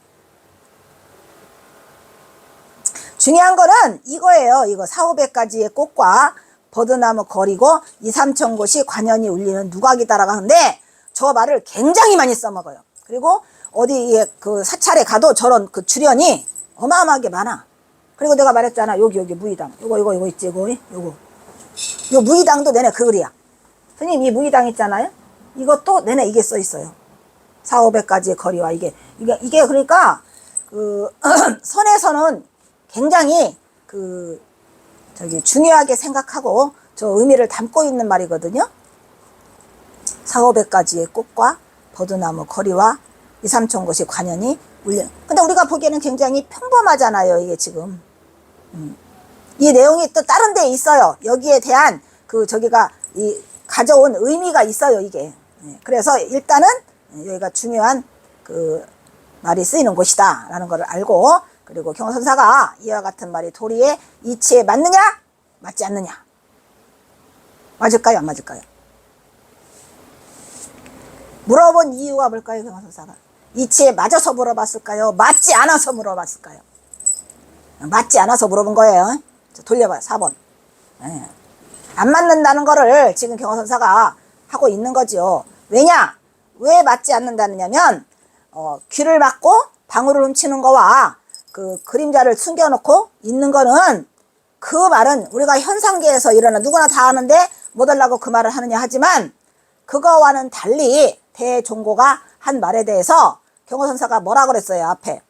중요한 거는 이거예요. 이거 4,500가지의 꽃과 버드나무 거리고 2,3,000곳이 관연이 울리는 누각이다라고 하는데 저 말을 굉장히 많이 써먹어요. 그리고 어디에 그 사찰에 가도 저런 그 주련이 어마어마하게 많아. 그리고 내가 말했잖아. 여기 무의당. 이거 있지 요거. 요 무의당도 내내 그 글이야. 선생님 이 무의당 있잖아요. 이것도 내내 이게 써 있어요. 4,500가지의 거리와 이게 그러니까 그 선에서는 굉장히 중요하게 생각하고 저 의미를 담고 있는 말이거든요. 4,500가지의 꽃과 버드나무 거리와 2,3,000곳이 관연이 울려. 근데 우리가 보기에는 굉장히 평범하잖아요. 이게 지금. 이 내용이 또 다른 데 있어요. 여기에 대한 저기가 가져온 의미가 있어요. 이게. 그래서 일단은 여기가 중요한 말이 쓰이는 곳이다 라는 걸 알고 그리고 경선사가 이와 같은 말이 도리의 이치에 맞느냐 맞지 않느냐. 맞을까요 안 맞을까요? 물어본 이유가 뭘까요? 경선사가 이치에 맞아서 물어봤을까요? 맞지 않아서 물어봤을까요? 맞지 않아서 물어본 거예요. 돌려봐요. 4번. 안 맞는다는 거를 지금 경선사가 하고 있는 거죠. 왜냐? 왜 맞지 않는다느냐면 귀를 막고 방울을 훔치는 거와 그림자를 숨겨놓고 있는 거는 그 말은 우리가 현상계에서 일어나 누구나 다 아는데 못 하려고 그 말을 하느냐 하지만 그거와는 달리 대종고가 한 말에 대해서 경호선사가 뭐라 그랬어요. 앞에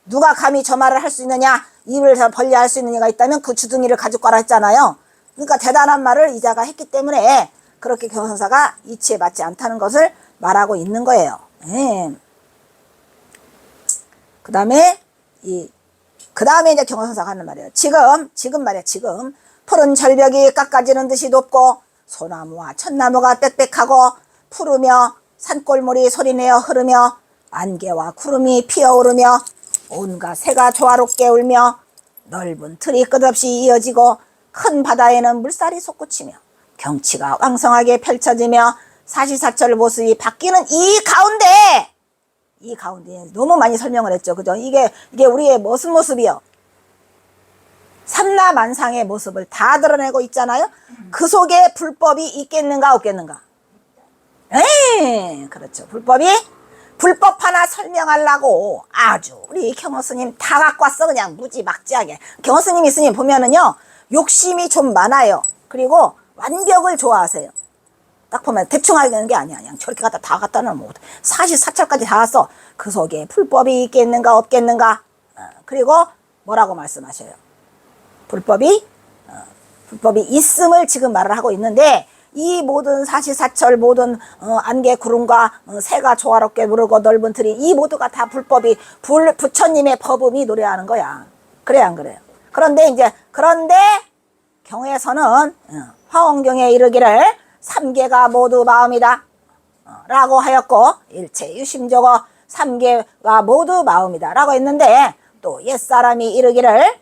누가 감히 저 말을 할 수 있느냐 입을 벌려 할 수 있는 이가 있다면 그 주둥이를 가지고 가라 했잖아요. 그러니까 대단한 말을 이자가 했기 때문에 그렇게 경호선사가 이치에 맞지 않다는 것을 말하고 있는 거예요. 그 다음에 이제 경호선사가 하는 말이에요. 지금 말이야. 지금 푸른 절벽이 깎아지는 듯이 높고 소나무와 천나무가 빽빽하고 푸르며 산골물이 소리내어 흐르며 안개와 구름이 피어오르며 온갖 새가 조화롭게 울며 넓은 틀이 끝없이 이어지고 큰 바다에는 물살이 솟구치며 경치가 왕성하게 펼쳐지며 사시사철 모습이 바뀌는 이 가운데 이 가운데 너무 많이 설명을 했죠. 그죠? 이게 우리의 무슨 모습이요? 삼라만상의 모습을 다 드러내고 있잖아요. 그 속에 불법이 있겠는가 없겠는가? 그렇죠. 불법 하나 설명하려고 아주 우리 경호스님 다 갖고 왔어. 그냥 무지막지하게. 경호스님 있으니 보면은요, 욕심이 좀 많아요. 그리고 완벽을 좋아하세요. 딱 보면 대충 하는 게 아니야. 그냥 저렇게 다 갖다 놓으면 사시사철까지 다 왔어. 그 속에 불법이 있겠는가 없겠는가. 그리고 뭐라고 말씀하셔요? 불법이 있음을 지금 말을 하고 있는데, 이 모든 사시사철, 모든 안개 구름과 새가 조화롭게 물고 넓은 들이, 이 모두가 다 불법이 부처님의 법음이 노래하는 거야. 그래 안 그래요? 그런데 경에서는 화엄경에 이르기를 삼계가 모두 마음이다 라고 하였고, 일체 유심적어 삼계가 모두 마음이다 라고 했는데, 또 옛사람이 이르기를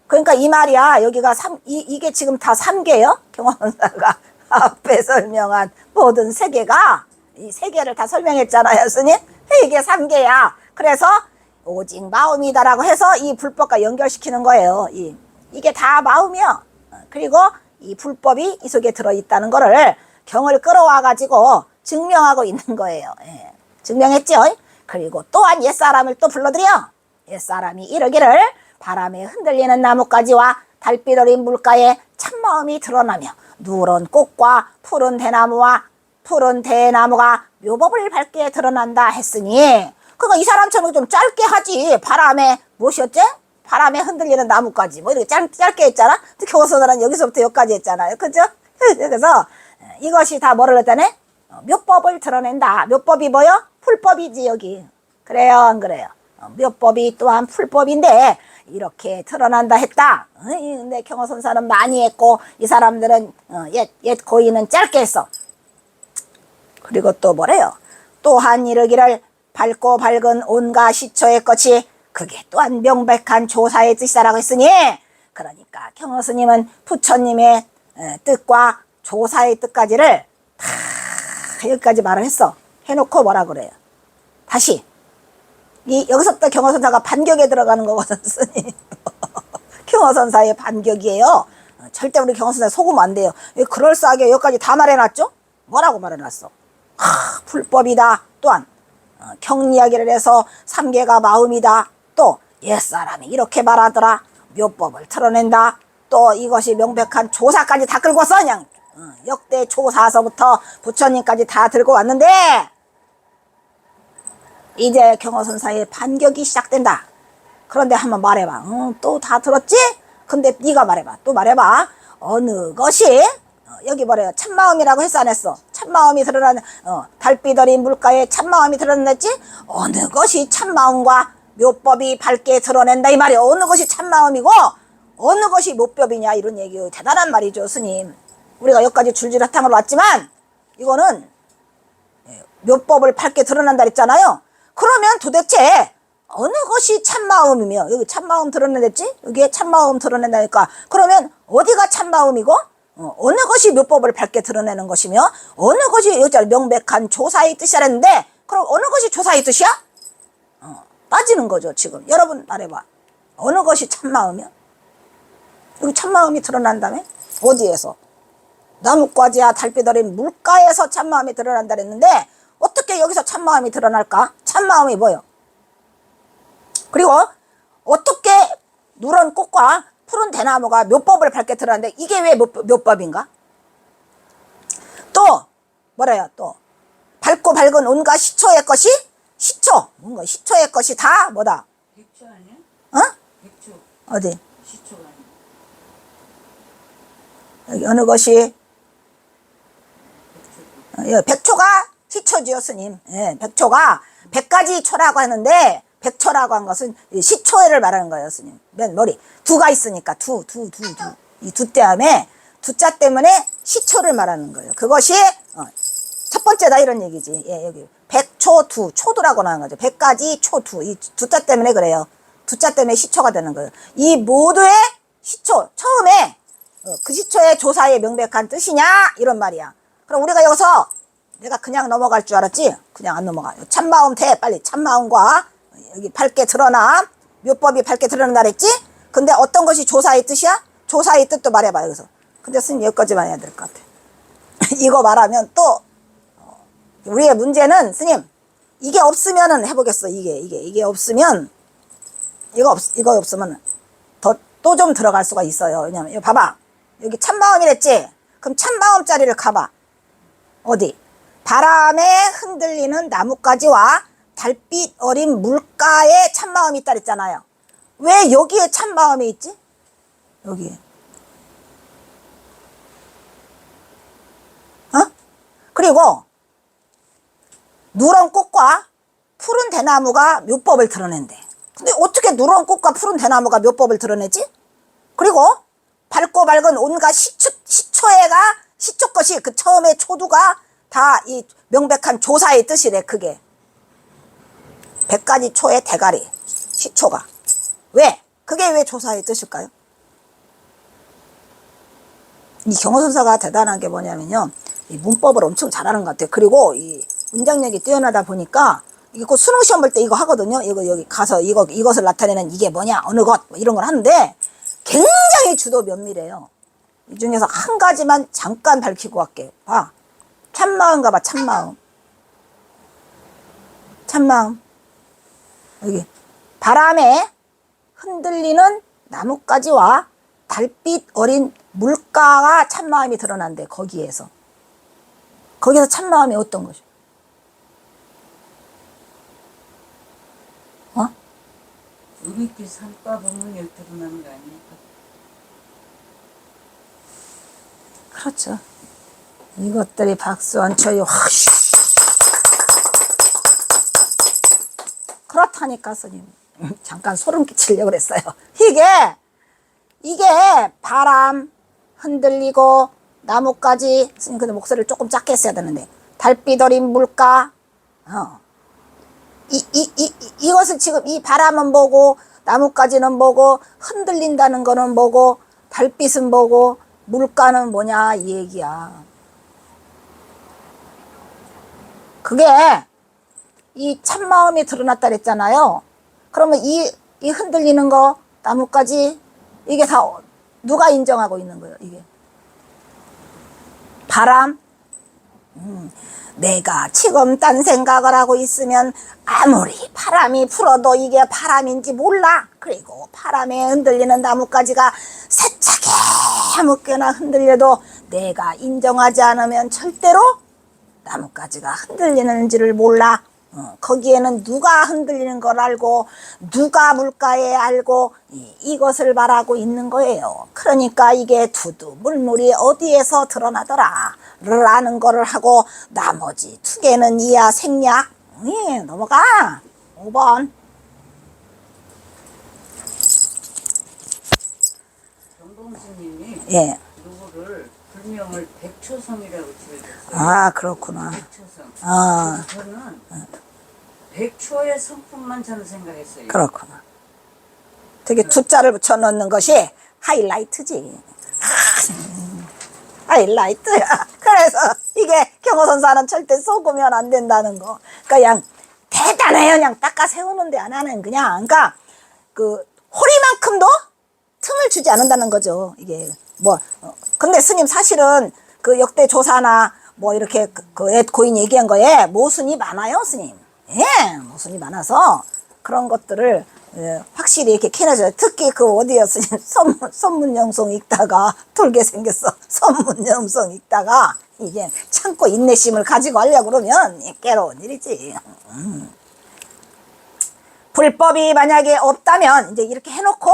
그러니까 이 말이야. 여기가 이게 지금 다 삼계요. 경원사가 앞에 설명한 모든 세계가, 이 세계를 다 설명했잖아요, 스님. 이게 삼계야. 그래서 오직 마음이다라고 해서 이 불법과 연결시키는 거예요. 이게 다 마음이요. 그리고 이 불법이 이 속에 들어있다는 거를 경을 끌어와가지고 증명하고 있는 거예요. 예. 증명했죠. 그리고 또한 옛사람을 또 불러들여. 옛사람이 이르기를 바람에 흔들리는 나뭇가지와 달빛 어린 물가에 참마음이 드러나며 누런 꽃과 푸른 대나무가 묘법을 밝게 드러난다 했으니, 그러니까 이 사람처럼 좀 짧게 하지. 바람에 무엇이었지? 바람에 흔들리는 나뭇가지 뭐 이렇게 짧게 했잖아. 교서들은 여기서부터 여기까지 했잖아요. 그죠? 그래서 이것이 다 뭐를 했다네? 묘법을 드러낸다. 묘법이 뭐요? 풀법이지 여기. 그래요 안 그래요? 묘법이 또한 풀법인데 이렇게 드러난다 했다. 근데 경호선사는 많이 했고, 이 사람들은 옛 고인은 짧게 했어. 그리고 또 뭐래요? 또한 이르기를 밝고 밝은 온갖 시초의 것이 그게 또한 명백한 조사의 뜻이다라고 했으니, 그러니까 경호스님은 부처님의 뜻과 조사의 뜻까지를 다 여기까지 말을 했어. 해놓고 뭐라 그래요? 다시 여기서부터 경호선사가 반격에 들어가는 거거든, 스님. 경호선사의 반격이에요. 절대 우리 경호선사 속으면 안 돼요. 그럴싸하게 여기까지 다 말해놨죠? 뭐라고 말해놨어? 불법이다. 또한 경이야기를 해서 삼계가 마음이다. 또 옛사람이 이렇게 말하더라. 묘법을 틀어낸다. 또 이것이 명백한 조사까지 다 끌고 왔어. 그냥 역대 조사서부터 부처님까지 다 들고 왔는데, 이제 경호선사의 반격이 시작된다. 그런데 한번 말해봐. 또 다 들었지? 근데 네가 말해봐. 또 말해봐. 어느 것이 여기 뭐래요? 참마음이라고 했어 안 했어? 참마음이 드러나는 달빛 어린 물가에 참마음이 드러났지? 어느 것이 참마음과 묘법이 밝게 드러낸다 이 말이야. 어느 것이 참마음이고 어느 것이 묘법이냐 이런 얘기요. 대단한 말이죠, 스님. 우리가 여기까지 줄줄이탕으로 왔지만 이거는 묘법을 밝게 드러난다 했잖아요. 그러면 도대체 어느 것이 참마음이며, 여기 참마음 드러낸댔지? 여기에 참마음 드러낸다니까. 그러면 어디가 참마음이고 어느 것이 묘법을 밝게 드러내는 것이며 어느 것이 여기 명백한 조사의 뜻이라는데, 그럼 어느 것이 조사의 뜻이야? 빠지는 거죠. 지금 여러분 말해봐. 어느 것이 참마음이야? 여기 참마음이 드러난다며? 어디에서? 나뭇가지야 달빛 어린 물가에서 참마음이 드러난다 그랬는데 어떻게 여기서 참마음이 드러날까? 참마음이 뭐요? 그리고 어떻게 누런 꽃과 푸른 대나무가 묘법을 밝게 드러나는데 이게 왜 묘법인가? 또 뭐래요? 또 밝고 밝은 온갖 시초의 것이 시초 뭔가 시초의 것이 다 뭐다?
백초 아니야? 백초.
어디?
시초가 아니야.
여기 어느 것이 백초가 시초지요, 스님. 예, 백초가 100가지 초라고 하는데 백초라고 한 것은 시초를 말하는 거예요, 스님. 맨 머리 두가 있으니까 이 두 때문에 두자 때문에 시초를 말하는 거예요. 그것이 첫 번째다 이런 얘기지. 예, 여기 백초두 초두라고 나온 거죠. 100가지 초두 이 두자 때문에 그래요. 두자 때문에 시초가 되는 거예요. 이 모두의 시초 처음에 그 시초의 조사의 명백한 뜻이냐 이런 말이야. 그럼 우리가 여기서 내가 그냥 넘어갈 줄 알았지? 그냥 안 넘어가. 참마음 돼. 빨리 참마음과 여기 밝게 드러나. 묘법이 밝게 드러난다 그랬지? 근데 어떤 것이 조사의 뜻이야? 조사의 뜻도 말해봐 여기서. 근데 스님 여기까지만 해야 될 것 같아. 이거 말하면 또 우리의 문제는 스님 이게 없으면은 해보겠어. 이게 없으면 이거 없으면 또 좀 들어갈 수가 있어요. 왜냐면 이거 봐봐. 여기 참마음이랬지? 그럼 참마음자리를 가봐. 어디? 바람에 흔들리는 나뭇가지와 달빛 어린 물가에 참마음이 있다 그랬잖아요. 왜 여기에 참마음이 있지? 여기에. 그리고 누런 꽃과 푸른 대나무가 묘법을 드러낸대. 근데 어떻게 누런 꽃과 푸른 대나무가 묘법을 드러내지? 그리고 밝고 밝은 온갖 시초 것이 그 처음에 초두가 다 이 명백한 조사의 뜻이래. 그게 100가지 초의 대가리 시초가. 왜? 그게 왜 조사의 뜻일까요? 이 경호선사가 대단한 게 뭐냐면요, 이 문법을 엄청 잘하는 것 같아요. 그리고 이 문장력이 뛰어나다 보니까 이게 곧 수능 시험 볼 때 이거 하거든요. 이거 여기 가서 이것을 나타내는 이게 뭐냐, 어느 것, 뭐 이런 걸 하는데 굉장히 주도 면밀해요. 이 중에서 한 가지만 잠깐 밝히고 갈게. 봐. 참마음 가봐. 참마음. 여기 바람에 흔들리는 나뭇가지와 달빛 어린 물가가 참마음이 드러난대. 거기서 참마음이 어떤 것이야?
우리끼리 산바 보면 여기 드러나는 거 아닙니까?
그렇죠. 이것들이 박수 안 쳐요. 그렇다니까 스님. 잠깐 소름 끼치려고 그랬어요. 이게 바람 흔들리고 나뭇가지, 스님 근데 목소리를 조금 작게 했어야 되는데, 달빛 어린 물가, 이것을 지금 이 바람은 뭐고, 나뭇가지는 뭐고, 흔들린다는 거는 뭐고, 달빛은 뭐고, 물가는 뭐냐 이 얘기야. 그게 이 참마음이 드러났다 그랬잖아요. 그러면 이 흔들리는 거, 나뭇가지, 이게 다 누가 인정하고 있는 거예요? 이게 바람. 내가 지금 딴 생각을 하고 있으면 아무리 바람이 불어도 이게 바람인지 몰라. 그리고 바람에 흔들리는 나뭇가지가 세차게 묶여나 흔들려도 내가 인정하지 않으면 절대로 나뭇가지가 흔들리는지를 몰라. 거기에는 누가 흔들리는 걸 알고 누가 물가에 알고 이것을 말하고 있는 거예요. 그러니까 이게 두두물물이 어디에서 드러나더라 라는 거를 하고, 나머지 두 개는 이야 생략. 넘어가. 5번.
정봉스님이
예.
누구를 불명을 백초성이라고 지어줬어요.
아, 그렇구나.
백초성. 저는 백초의 성품만 저는 생각했어요.
그렇구나. 되게 두자를 붙여 넣는 것이 하이라이트지. 하이라이트야. 그래서 이게 경호선사는 절대 속으면 안 된다는 거. 그냥 대단해요. 그냥 닦아 세우는데 안 하는, 그러니까 그 호리만큼도 틈을 주지 않는다는 거죠. 이게 근데 스님 사실은 그 역대 조사나 뭐 이렇게 그 고인 얘기한 거에 모순이 많아요, 스님. 예, 모순이 많아서 그런 것들을 확실히 이렇게 캐내줘요. 특히 그 어디였으니 선문영송 읽다가 돌게 생겼어. 선문영송 읽다가 이게 참고 인내심을 가지고 하려고 그러면 깨로운 일이지. 불법이 만약에 없다면 이제 이렇게 해놓고,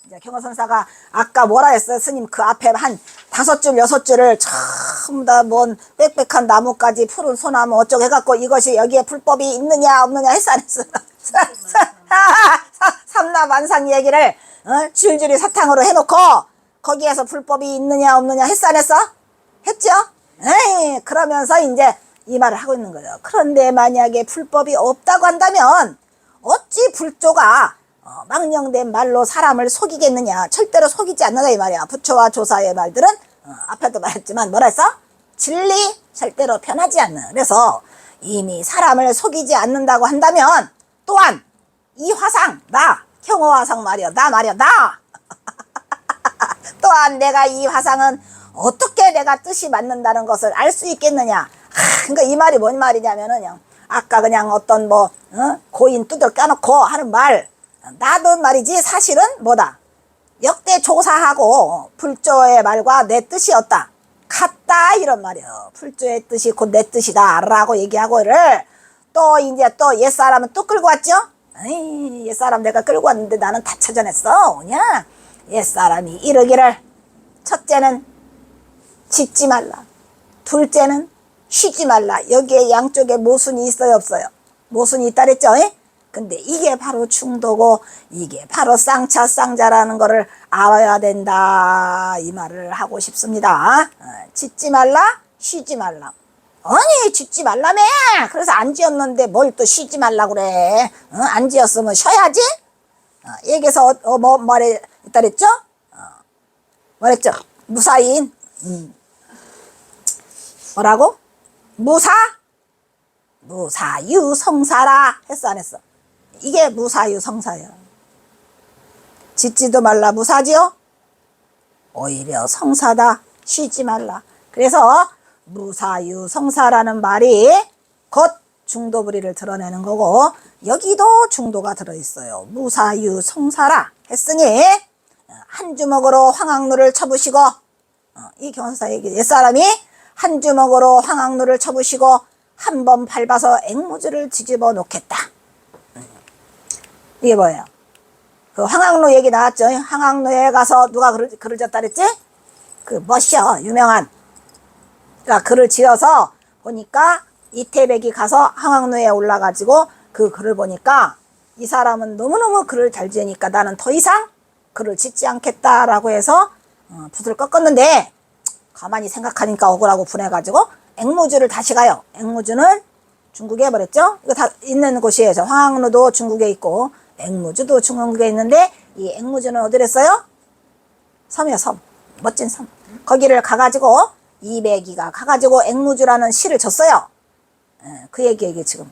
이제 경호선사가 아까 뭐라 했어요? 스님 그 앞에 한 5줄 6줄을 전부 다 뭔 빽빽한 나무까지 푸른 소나무 어쩌고 해갖고 이것이 여기에 불법이 있느냐 없느냐 했어 안 했어? 삼라만상 얘기를 줄줄이 사탕으로 해놓고 거기에서 불법이 있느냐 없느냐 했어 안 했어? 했죠? 에이, 그러면서 이제 이 말을 하고 있는 거예요. 그런데 만약에 불법이 없다고 한다면 어찌 불조가 망령된 말로 사람을 속이겠느냐. 절대로 속이지 않는다 이 말이야. 부처와 조사의 말들은 앞에도 말했지만 뭐라 했어? 진리 절대로 변하지 않는. 그래서 이미 사람을 속이지 않는다고 한다면 또한 이 화상, 나 경호화상 말이야, 나 말이야, 나 또한 내가 이 화상은 어떻게 내가 뜻이 맞는다는 것을 알 수 있겠느냐. 그러니까 이 말이 뭔 말이냐면은 그냥 아까 그냥 어떤 뭐 고인 두들 까놓고 하는 말, 나도 말이지 사실은 뭐다, 역대 조사하고 불조의 말과 내 뜻이었다, 같다, 이런 말이에요. 불조의 뜻이 곧 내 뜻이다 라고 얘기하고를 또 이제 또 옛사람은 또 끌고 왔죠. 에이, 옛사람 내가 끌고 왔는데 나는 다 찾아냈어. 그냥 옛사람이 이르기를, 첫째는 짓지 말라, 둘째는 쉬지 말라. 여기에 양쪽에 모순이 있어요, 없어요? 모순이 있다 그랬죠. 근데 이게 바로 중도고 이게 바로 쌍차 쌍자라는 거를 알아야 된다, 이 말을 하고 싶습니다. 짓지 말라, 쉬지 말라. 아니 짓지 말라며. 그래서 안 지었는데 뭘 또 쉬지 말라 그래. 안 지었으면 쉬어야지. 여기서 뭐 말했다 그랬죠? 뭐랬죠? 무사인. 뭐라고? 무사유성사라 했어, 안 했어? 이게 무사유성사야. 짓지도 말라 무사지요? 오히려 성사다. 쉬지 말라. 그래서 무사유성사라는 말이 곧 중도부리를 드러내는 거고, 여기도 중도가 들어있어요. 무사유성사라 했으니 한 주먹으로 황학루를 쳐부시고, 이 경선사 얘기, 옛사람이 한 주먹으로 황학루를 쳐부시고 한 번 밟아서 앵무주를 뒤집어 놓겠다. 이게 뭐예요? 그 황학루 얘기 나왔죠. 황학루에 가서 누가 글을 졌다 그랬지? 그 멋이요, 유명한. 그러니까 글을 지어서 보니까 이태백이 가서 황학루에 올라가지고 그 글을 보니까 이 사람은 너무너무 글을 잘 지으니까 나는 더 이상 글을 짓지 않겠다라고 해서 붓을 꺾었는데, 가만히 생각하니까 억울하고 분해가지고 앵무주를 다시 가요. 앵무주는 중국에 버렸죠. 이거 다 있는 곳이에요. 황학루도 중국에 있고 앵무주도 중국에 있는데, 이 앵무주는 어디랬어요? 섬이요, 섬. 멋진 섬. 거기를 가가지고 이백이가 가가지고 앵무주라는 시를 줬어요. 그 얘기 지금.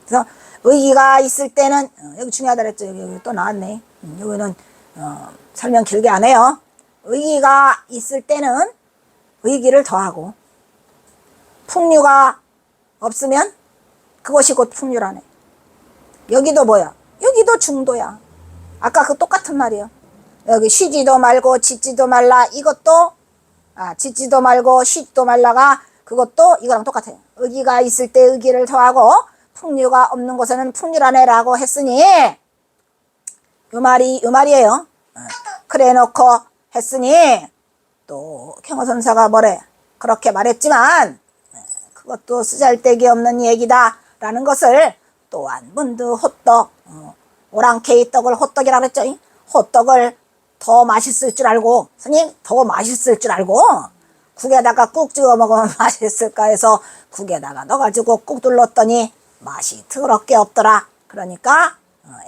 그래서 의기가 있을 때는 여기 중요하다 그랬죠. 여기 또 나왔네. 여기는 설명 길게 안 해요. 의기가 있을 때는 의기를 더하고, 풍류가 없으면 그것이 곧 풍류라네. 여기도 뭐야? 여기도 중도야. 아까 그 똑같은 말이에요. 여기 쉬지도 말고 짓지도 말라, 이것도 짓지도 말고 쉬지도 말라가 그것도 이거랑 똑같아요. 의기가 있을 때 의기를 더하고 풍류가 없는 곳에는 풍류라네 라고 했으니 요 말이에요. 그래 놓고 했으니 또 경호선사가 뭐래? 그렇게 말했지만 그것도 쓰잘데기 없는 얘기다 라는 것을 또한 문득 호떡, 오랑캐의 떡을 호떡이라고 그랬죠. 호떡을 더 맛있을 줄 알고, 스님 더 맛있을 줄 알고 국에다가 꾹 찍어 먹으면 맛있을까 해서 국에다가 넣어가지고 꾹 둘렀더니 맛이 더럽게 없더라. 그러니까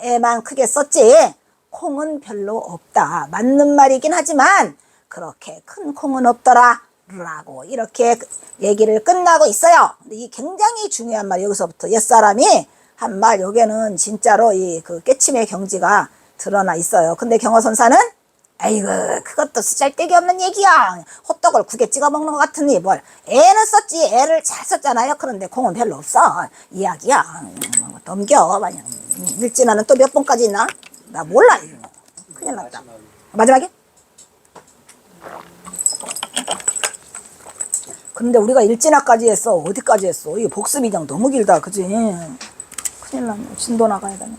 애만 크게 썼지 콩은 별로 없다. 맞는 말이긴 하지만 그렇게 큰 콩은 없더라 라고 이렇게 얘기를 끝나고 있어요. 근데 이 굉장히 중요한 말, 여기서부터 옛사람이 한 말, 요게는 진짜로 이 그 깨침의 경지가 드러나 있어요. 근데 경호선사는 아이고 그것도 쓰잘데기 없는 얘기야. 호떡을 국에 찍어 먹는 것 같으니 뭘. 애는 썼지, 애를 잘 썼잖아요. 그런데 콩은 별로 없어. 이야기야. 넘겨. 만약 일진화는 또 몇 번까지 있나? 나 몰라. 큰일 났다. 마지막에? 근데 우리가 일진화까지 했어. 어디까지 했어? 이게 복습이장 너무 길다. 그지? 큰일 났네. 진도 나가야 되네.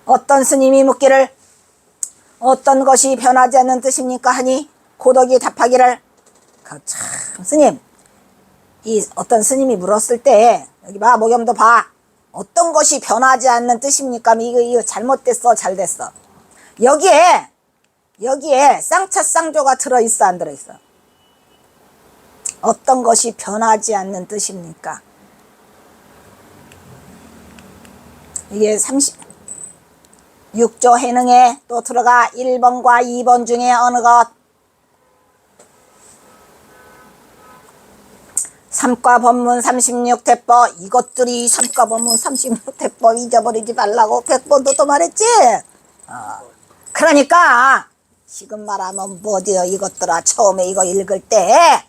어떤 스님이 묻기를 어떤 것이 변하지 않는 뜻입니까? 하니 고덕이 답하기를, 참 스님, 이 어떤 스님이 물었을 때 여기 봐, 목염도 봐. 어떤 것이 변하지 않는 뜻입니까? 이거 잘못됐어, 잘됐어. 여기에 쌍차쌍조가 들어있어, 안 들어있어? 어떤 것이 변하지 않는 뜻입니까? 이게 36조 해능에 또 들어가 1번과 2번 중에 어느 것? 삼과 법문 36대법 이것들이 삼과 법문 36대법 잊어버리지 말라고 100번도 또 말했지. 그러니까 지금 말하면 뭐지요 이것들아. 처음에 이거 읽을 때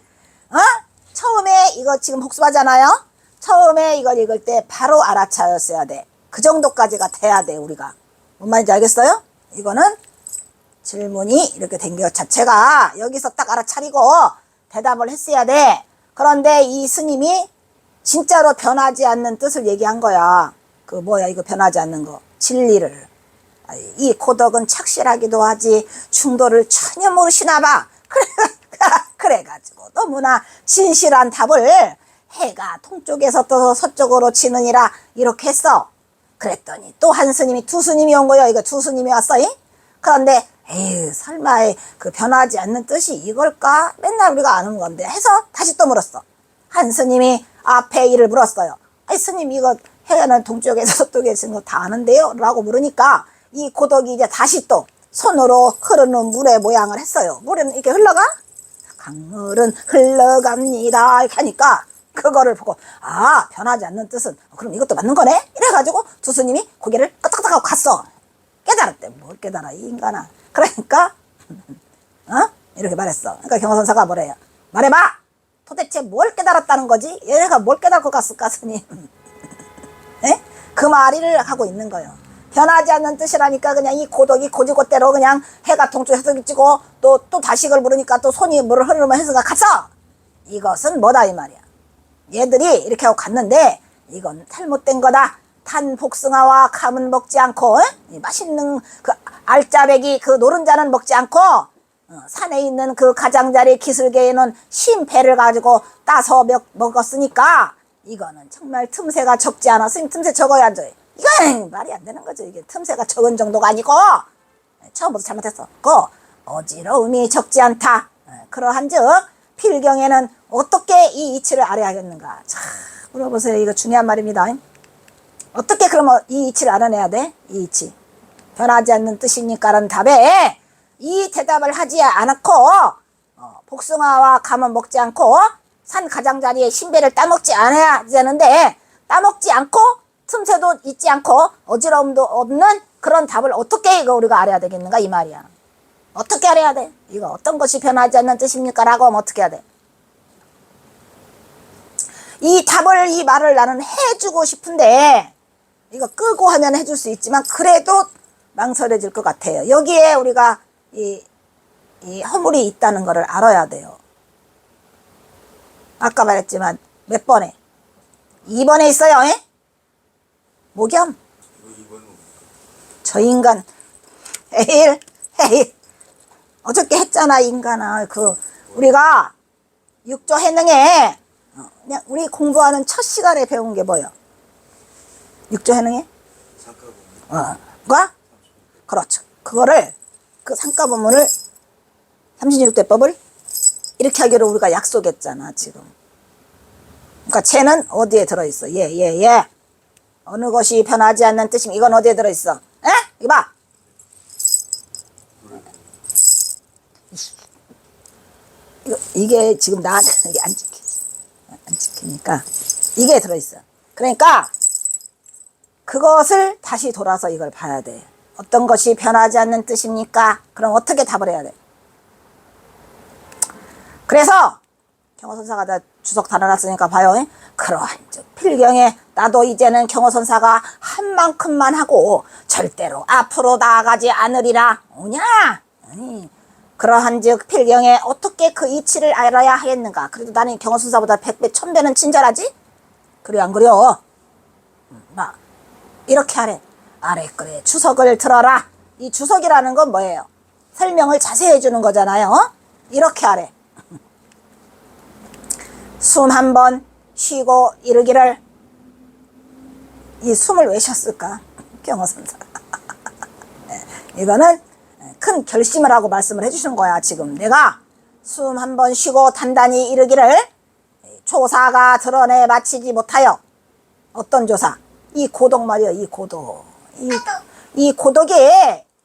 처음에 이거 지금 복습하잖아요. 처음에 이걸 읽을 때 바로 알아차렸어야 돼. 그 정도까지가 돼야 돼 우리가. 뭔 말인지 알겠어요? 이거는 질문이 이렇게 된 것 자체가 여기서 딱 알아차리고 대답을 했어야 돼. 그런데 이 스님이 진짜로 변하지 않는 뜻을 얘기한 거야. 그 뭐야 이거 변하지 않는 거. 진리를. 이 고덕은 착실하기도 하지 충도를 전혀 모르시나 봐. 그래가지고 너무나 진실한 답을 해가 동쪽에서 떠서 서쪽으로 치느니라 이렇게 했어. 그랬더니 또 한 스님이 두 스님이 온 거야. 이거 두 스님이 왔어. 그런데 에이 설마 그 변하지 않는 뜻이 이걸까? 맨날 우리가 아는 건데 해서 다시 또 물었어. 한 스님이 앞에 이를 물었어요. 아니 스님 이거 해가는 동쪽에서 서쪽에서 있는 거 다 아는데요? 라고 물으니까 이 고덕이 이제 다시 또 손으로 흐르는 물의 모양을 했어요. 물은 이렇게 흘러가? 강물은 흘러갑니다. 이렇게 하니까 그거를 보고 변하지 않는 뜻은 그럼 이것도 맞는 거네? 이래가지고 두 스님이 고개를 끄덕끄덕하고 갔어. 깨달았대. 뭘 깨달아 이 인간아. 그러니까 이렇게 말했어. 그러니까 경호선사가 뭐래요? 말해봐. 도대체 뭘 깨달았다는 거지? 얘가 뭘 깨달고 갔을까 스님? 그 말을 하고 있는 거예요. 변하지 않는 뜻이라니까 그냥 이 고독이 고지고대로 그냥 해가 동쪽에서 찌고 또 다시 이걸 물으니까 또 손이 물을 흐르면 해서가 갔어. 이것은 뭐다 이 말이야. 얘들이 이렇게 하고 갔는데 이건 잘못된 거다. 탄 복숭아와 감은 먹지 않고 맛있는 그 알짜배기 그 노른자는 먹지 않고 산에 있는 그 가장자리 기슭에는 흰배를 가지고 따서 먹었으니까 이거는 정말 틈새가 적지 않아. 스님 틈새 적어야죠. 이건 말이 안 되는 거죠. 이게 틈새가 적은 정도가 아니고 처음부터 잘못했어. 어지러움이 적지 않다. 그러한즉 필경에는 어떻게 이 이치를 알아야겠는가. 자, 물어보세요. 이거 중요한 말입니다. 어떻게 그러면 이 이치를 알아내야 돼? 이 이치. 변하지 않는 뜻이니까라는 답에 이 대답을 하지 않고 복숭아와 감은 먹지 않고 산 가장자리에 신배를 따먹지 않아야 되는데 따먹지 않고 틈새도 있지 않고 어지러움도 없는 그런 답을 어떻게 이거 우리가 알아야 되겠는가 이 말이야. 어떻게 알아야 돼? 이거 어떤 것이 변하지 않는 뜻입니까? 라고 하면 어떻게 해야 돼? 이 답을 이 말을 나는 해주고 싶은데 이거 끄고 하면 해줄 수 있지만 그래도 망설여질 것 같아요. 여기에 우리가 이 허물이 있다는 것을 알아야 돼요. 아까 말했지만 몇 번에? 2번에 있어요. 목염. 저 인간 에일 어저께 했잖아 인간아. 우리가 육조 해능에 그냥 우리 공부하는 첫 시간에 배운 게 뭐예요? 육조 해능에? 그렇죠. 그거를 그 상가법문을 36대법을 이렇게 하기로 우리가 약속했잖아 지금. 그러니까 쟤는 어디에 들어있어? 예. 어느 것이 변하지 않는 뜻이면 이건 어디에 들어있어? 이거 봐. 이게 지금 나한테는 이게 안 찍히니까 이게 들어있어. 그러니까 그것을 다시 돌아서 이걸 봐야 돼. 어떤 것이 변하지 않는 뜻입니까? 그럼 어떻게 답을 해야 돼? 그래서 경호선사가 다 주석 달아놨으니까 봐요. 그러한 즉 필경에 나도 이제는 경호선사가 한 만큼만 하고 절대로 앞으로 나아가지 않으리라. 오냐? 아니, 그러한 즉 필경에 어떻게 그 이치를 알아야 하겠는가. 그래도 나는 경호선사보다 100배 1000배는 친절하지? 그래 안 그래요? 이렇게 하래. 그래 주석을 들어라. 이 주석이라는 건 뭐예요? 설명을 자세히 해주는 거잖아요. 이렇게 하래. 숨 한 번 쉬고 이르기를. 이 숨을 왜 쉬었을까? 경호선사. 이거는 큰 결심을 하고 말씀을 해주시는 거야. 지금 내가 숨 한 번 쉬고 단단히 이르기를 조사가 드러내 마치지 못하여. 어떤 조사? 이 고독 말이야. 이 고독. 이 고독이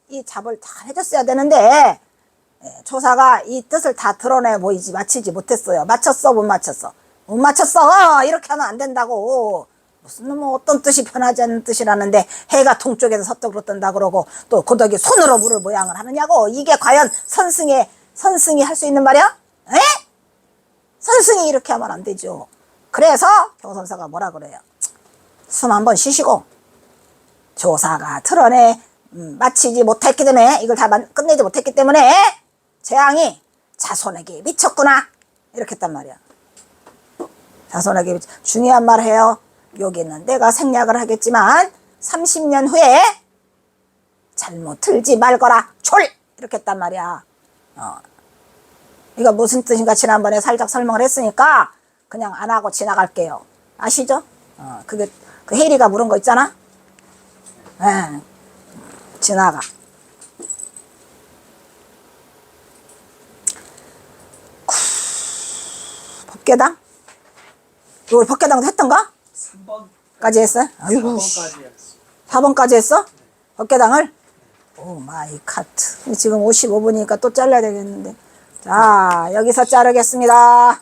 이 답을 다 해줬어야 되는데 조사가 이 뜻을 다 드러내 보이지 마치지 못했어요. 맞췄어 못 맞췄어? 못 맞췄어. 이렇게 하면 안 된다고. 무슨 뭐 어떤 뜻이 변하지 않는 뜻이라는데 해가 동쪽에서 서쪽으로 뜬다 그러고 또 고덕이 손으로 물을 모양을 하느냐고. 이게 과연 선승이 할 수 있는 말이야? 에? 선승이 이렇게 하면 안 되죠. 그래서 경선사가 뭐라 그래요? 숨 한번 쉬시고 조사가 드러내 마치지 못했기 때문에 이걸 다 끝내지 못했기 때문에 재앙이 자손에게 미쳤구나 이렇게 했단 말이야. 자손에게 중요한 말 해요. 여기는 내가 생략을 하겠지만 30년 후에 잘못 들지 말거라 촐 이렇게 했단 말이야. 이거 무슨 뜻인가 지난번에 살짝 설명을 했으니까 그냥 안 하고 지나갈게요. 아시죠? 그게 그 혜리가 물은 거 있잖아. 지나가. 법계당? 이걸 법계당도 했던가?
3번까지
했어요? 아이고,
4번까지 했어.
4번까지 했어? 법계당을? 오 마이 카트. 지금 55분이니까 또 잘라야 되겠는데. 자, 여기서 자르겠습니다.